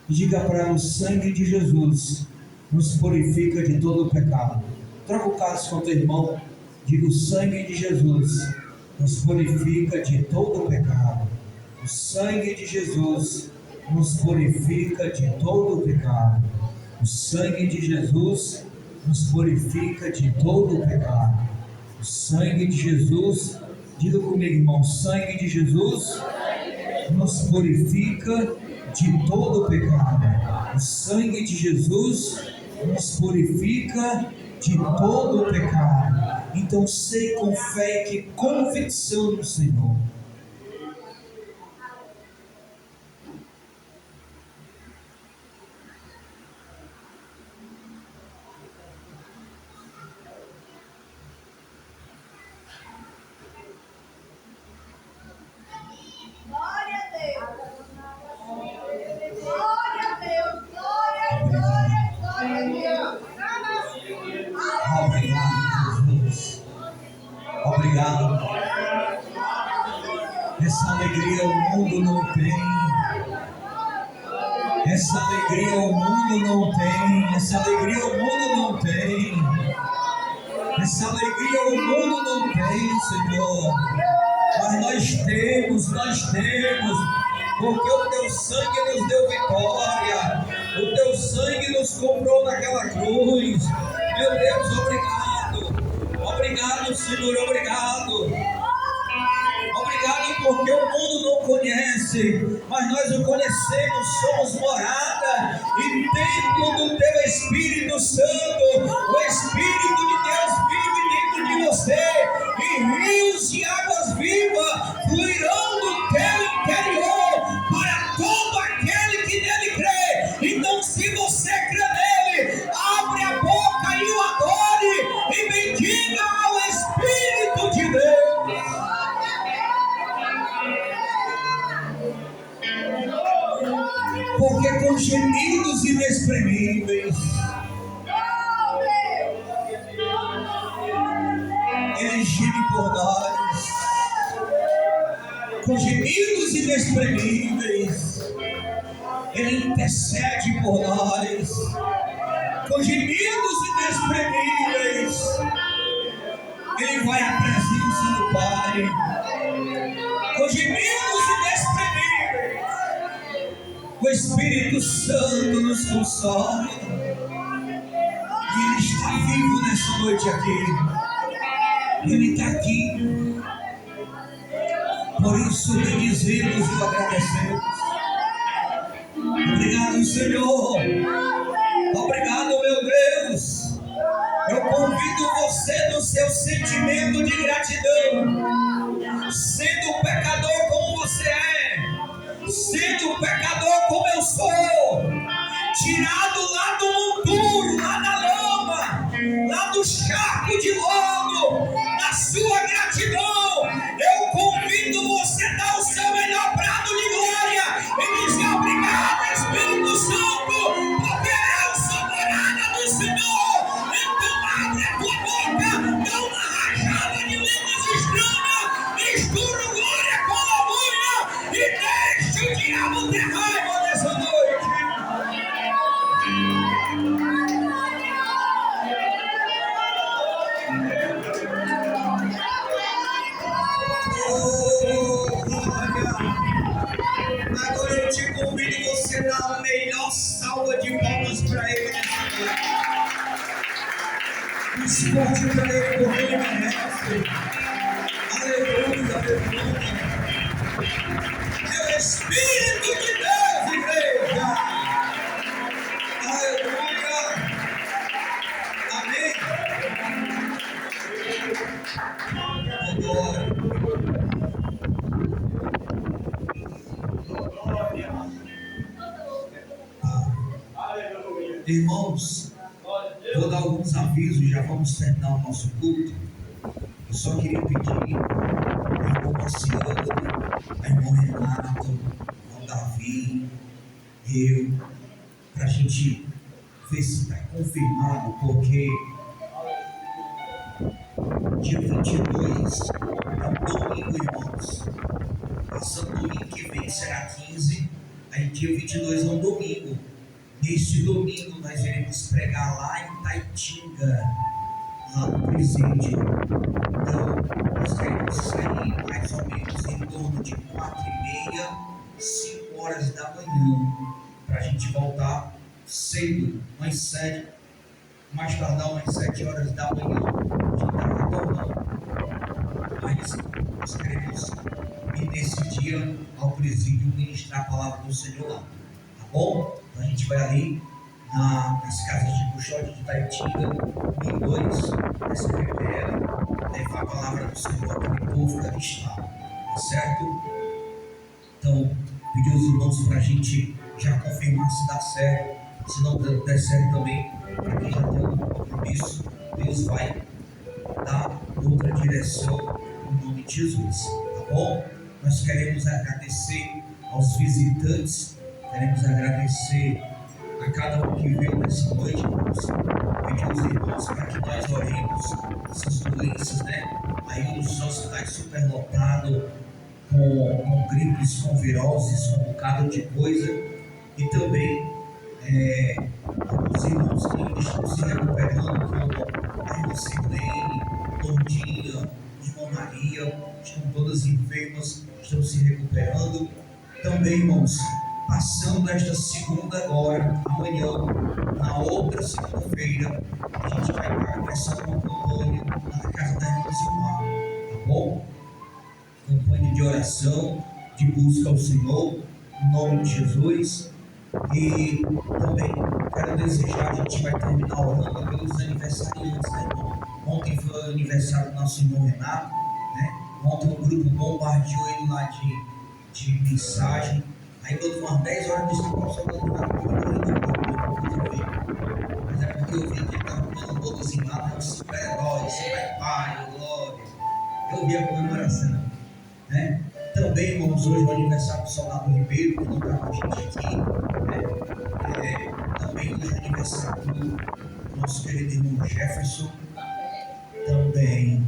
E diga para ela: o sangue de Jesus nos purifica de todo o pecado. Troca o cálice com o teu irmão. Diga: o sangue de Jesus nos purifica de todo o pecado. O sangue de Jesus nos purifica de todo o pecado. O sangue de Jesus nos purifica de todo o pecado. O sangue de Jesus, diga comigo, irmão: o sangue de Jesus nos purifica de todo o pecado. O sangue de Jesus nos purifica de todo o pecado. Então sei com fé que convicção do Senhor. Obrigado. Essa alegria o mundo não tem. Essa alegria o mundo não tem. Essa alegria o mundo não tem. Essa alegria o mundo não tem, Senhor. Mas nós temos, porque o teu sangue nos deu vitória. O teu sangue nos comprou naquela cruz. Meu Deus, obrigado. Obrigado, Senhor, obrigado. Obrigado porque o mundo não conhece, mas nós o conhecemos, somos morada e templo do teu Espírito Santo. O Espírito de Deus vive dentro de você e rios de águas vivas fluirão do teu interior para todo aquele que nele crê. Então, se você crê nele, abre a boca e o adore e bendiga ao Espírito de Deus. Porque com gemidos inexprimíveis Ele geme por nós. Com gemidos inexprimíveis Ele intercede por nós. Com gemidos inexprimíveis Ele vai à presença do Pai. Com gemidos inexprimíveis o Espírito Santo nos consola. E Ele está vivo nessa noite aqui. Ele está aqui. Por isso lhe dizemos e agradecemos. Obrigado, Senhor. Obrigado, meu Deus. Eu convido você no seu sentimento de gratidão. Sendo um pecador como você é, sendo um pecador como eu sou, tirado lá do monturo, lá da lama, lá do charco de lodo, na sua gratidão, eu convido você a dar o seu melhor prato de glória e dizer: obrigado, Espírito Santo, porque eu sou morada do Senhor. Então abre a tua boca, dá uma rajada de línguas estranhas, mistura glória com aleluia e deixa o diabo ter raiva nessa noite. Agora eu te convido você a dar a melhor salva de palmas para Ele nessa noite. Esporte para Ele, porque Ele merece. Aleluia, aleluia. É o Espírito de Deus, igreja. Aleluia. Amém. Glória. Irmãos, vou dar alguns avisos, já vamos terminar o nosso culto. Eu só queria pedir ao irmão Marciano, ao irmão Renato, ao Davi, eu, para a gente ver se está confirmado, porque dia 22 é um domingo, irmãos. Passando domingo que vem será 15, a Aí dia 22 é um domingo. Neste domingo nós iremos pregar lá em Taitinga, lá no presídio. Então nós queremos sair mais ou menos em torno de 4h30, 5 horas da manhã, para a gente voltar cedo, umas 7, mais tardar umas 7 horas da manhã, a gente está retornando. Mas nós queremos ir nesse dia ao presídio ministrar a palavra do Senhor lá, tá bom? Então a gente vai ali nas casas de Buxote de Taitinga, em 2, nessa reunião, levar a palavra do Senhor àquele povo que ali está, tá certo? Então, pedir aos irmãos para a gente já confirmar se dá certo. Se não der certo também, para quem já tem um compromisso, Deus vai dar outra direção em nome de Jesus, tá bom? Nós queremos agradecer aos visitantes, queremos agradecer a cada um que veio nessa noite, pedir aos irmãos para que nós oremos essas doenças, né? Aí os hospitais superlotados, com gripes, com viroses, com um bocado de coisa, e também os irmãos que estão se recuperando, como a irmã Silene, Lordinha, irmã Maria, estão todas enfermas, estão se recuperando. Também, irmãos, passando esta segunda agora, amanhã, na outra segunda-feira, a gente vai estar começando uma campanha na casa da irmã Zilmar, tá bom? Campanha de oração, de busca ao Senhor, em nome de Jesus. E também quero desejar, a gente vai terminar orando pelos aniversariantes, né, irmão? Ontem foi o aniversário do nosso irmão Renato, né? Ontem o grupo bombardeou ele lá de mensagem. Aí quando umas 10 horas disse que o pastor não estava mas é porque eu vi que ele estava falando todozinho lá, né? Super-herói, super-pai, glória. Eu vi a comemoração, né? Também, irmãos, hoje é o aniversário do Soldado Ribeiro, que não está com a gente aqui, né? Também hoje é o aniversário do nosso querido irmão Jefferson. Também,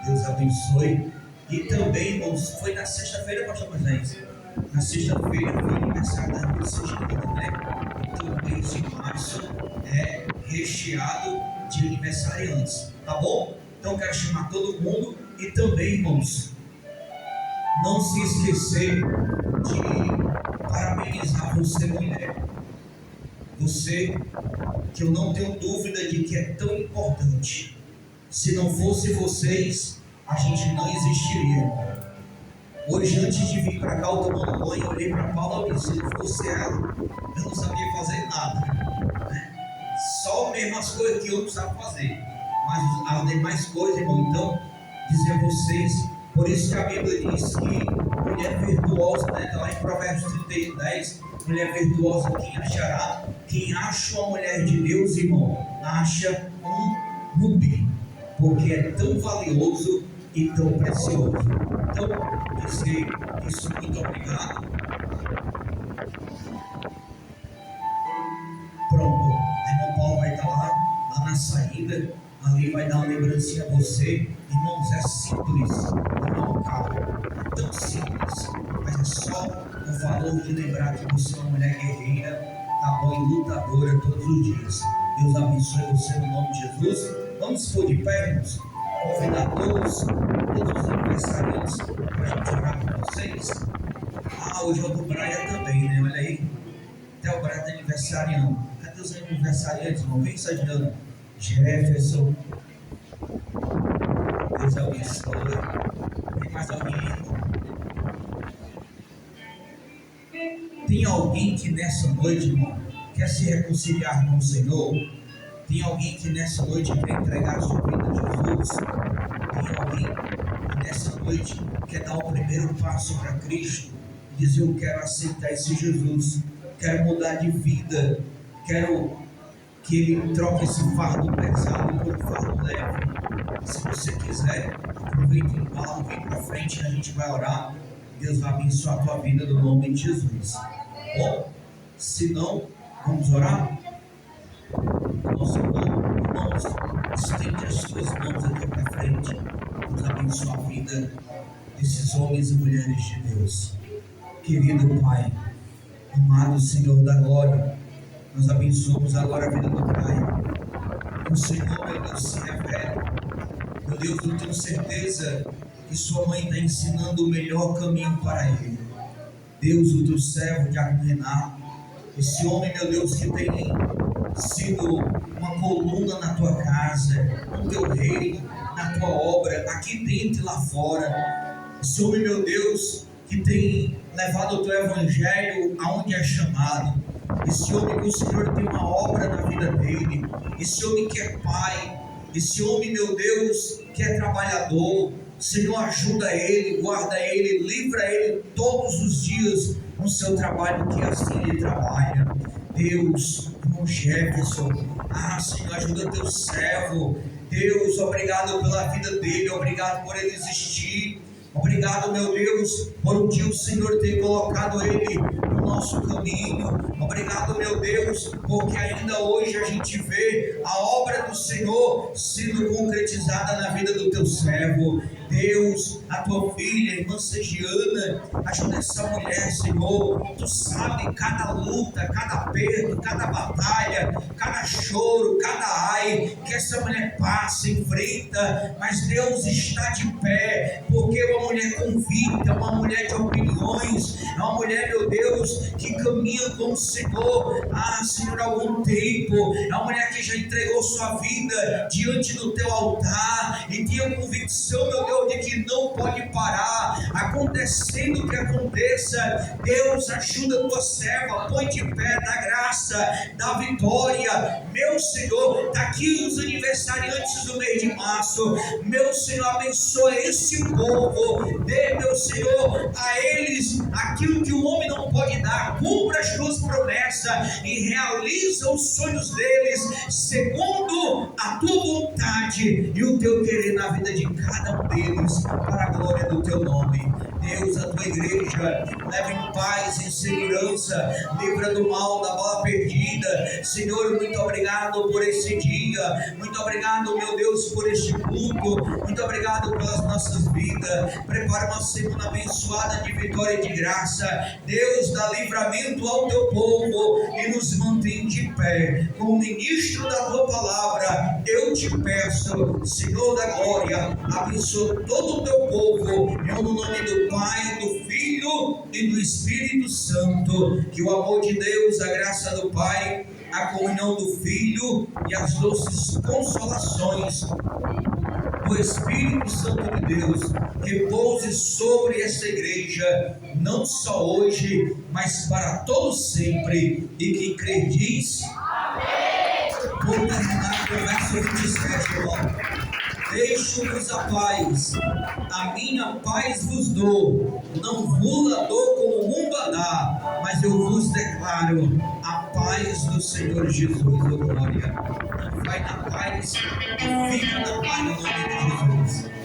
Deus abençoe. E também, irmãos, foi na sexta-feira, pastor Moisés. Na sexta-feira foi o aniversário da irmã Cristina, né? Então o mês de março é recheado de aniversariantes, tá bom? Então quero chamar todo mundo e também, irmãos, não se esquecer de parabenizar você, mulher. Você, que eu não tenho dúvida de que é tão importante. Se não fosse vocês, a gente não existiria. Hoje, antes de vir para cá, eu tomando banho, eu olhei para a Paula e disse: se não fosse ela, eu não sabia fazer nada, né? Só mesmo as coisas que eu não sabia fazer, mas as demais coisas, irmão, então, dizer a vocês, por isso que a Bíblia diz que mulher virtuosa, né? Lá em Provérbios 31:10, mulher virtuosa quem achará? Quem acha uma mulher de Deus, irmão, acha um rubi, porque é tão valioso e tão precioso. Então, dizer isso, muito obrigado. Pronto, a irmã Paula vai estar lá na saída, ali vai dar uma lembrancinha a você. Irmãos, é simples, não é um carro, é tão simples, mas é só o valor de lembrar que você é uma mulher guerreira, tá bom, e lutadora todos os dias. Deus abençoe você no nome de Jesus. Vamos pôr de pé, irmãos, convidar todos os aniversariantes para a gente orar com vocês. Hoje é o do Braia também, né? Olha aí, até o Braia está aniversariando. Cadê os aniversariantes, irmão? Vem, Sadiano, Jefferson, Deus abençoe. Tem mais alguém, irmão? Tem alguém que nessa noite, irmão, quer se reconciliar com o Senhor? Tem alguém que nessa noite quer entregar a sua vida a Jesus? Tem alguém que nessa noite quer dar o primeiro passo para Cristo e dizer: eu quero aceitar esse Jesus, quero mudar de vida, quero que Ele troque esse fardo pesado por um fardo leve. Se você quiser, aproveita o embalo, vem para frente e a gente vai orar. Deus vai abençoar a tua vida no nome de Jesus. Bom, se não, vamos orar? Nosso irmãos, estende as tuas mãos aqui para frente. Vamos abençoar a vida desses homens e mulheres de Deus. Querido Pai, Amado Senhor da glória, nós abençoamos agora a vida do Pai. O Senhor, meu Deus, se revela. Meu Deus, eu tenho certeza que sua mãe está ensinando o melhor caminho para ele. Deus, o teu servo, Diácono Renato, esse homem, meu Deus, que tem sido uma coluna na tua casa, no teu reino, na tua obra, aqui dentro e lá fora. Esse homem, meu Deus, que tem levado o teu evangelho aonde é chamado. Esse homem que o Senhor tem uma obra na vida dele. Esse homem que é pai. Esse homem, meu Deus, que é trabalhador. Senhor, ajuda ele, guarda ele, livra ele todos os dias no seu trabalho, que assim ele trabalha. Deus, irmão Jefferson, Senhor, ajuda teu servo. Deus, obrigado pela vida dele, obrigado por ele existir. Obrigado, meu Deus, por um dia o Senhor ter colocado ele no nosso caminho. Obrigado, meu Deus, porque ainda hoje a gente vê a obra do Senhor sendo concretizada na vida do teu servo. Deus, a tua filha, irmã Sergiana, ajuda essa mulher, Senhor. Tu sabe cada luta, cada aperto, cada batalha, cada choro, cada ai que essa mulher passa, enfrenta, mas Deus está de pé, porque é uma mulher convicta, uma mulher de opiniões, é uma mulher, meu Deus, que caminha com o Senhor, Senhor, há algum tempo, é uma mulher que já entregou sua vida diante do teu altar, e tinha convicção, meu Deus, de que não pode parar, acontecendo o que aconteça. Deus, ajuda a tua serva, põe de pé, dá graça, dá vitória, meu Senhor. Está aqui os aniversariantes do mês de março, meu Senhor, abençoa esse povo, dê, meu Senhor, a eles aquilo que o homem não pode dar, cumpra as tuas promessas e realiza os sonhos deles segundo a tua vontade e o teu querer na vida de cada um deles, para a glória do teu nome. Deus, a tua igreja leva em paz, em segurança, livra do mal, da bola perdida. Senhor, muito obrigado por esse dia, muito obrigado, meu Deus, por este culto, muito obrigado pelas nossas vidas. Prepara uma semana abençoada de vitória e de graça. Deus, dá livramento ao teu povo e nos mantém de pé. Como ministro da tua palavra, eu te peço, Senhor da glória, abençoa todo o teu povo, eu no nome do Pai, do Filho e do Espírito Santo. Que o amor de Deus, a graça do Pai, a comunhão do Filho e as doces consolações do Espírito Santo de Deus repouse sobre essa igreja, não só hoje, mas para todos sempre. E quem crê diz amém. Vou terminar com o verso 27, irmão. Deixo-vos a paz, a minha paz vos dou, não vos a dou como o mundo a dá, mas eu vos declaro a paz do Senhor Jesus, oh glória. Vai na paz e fica na paz no nome de Jesus.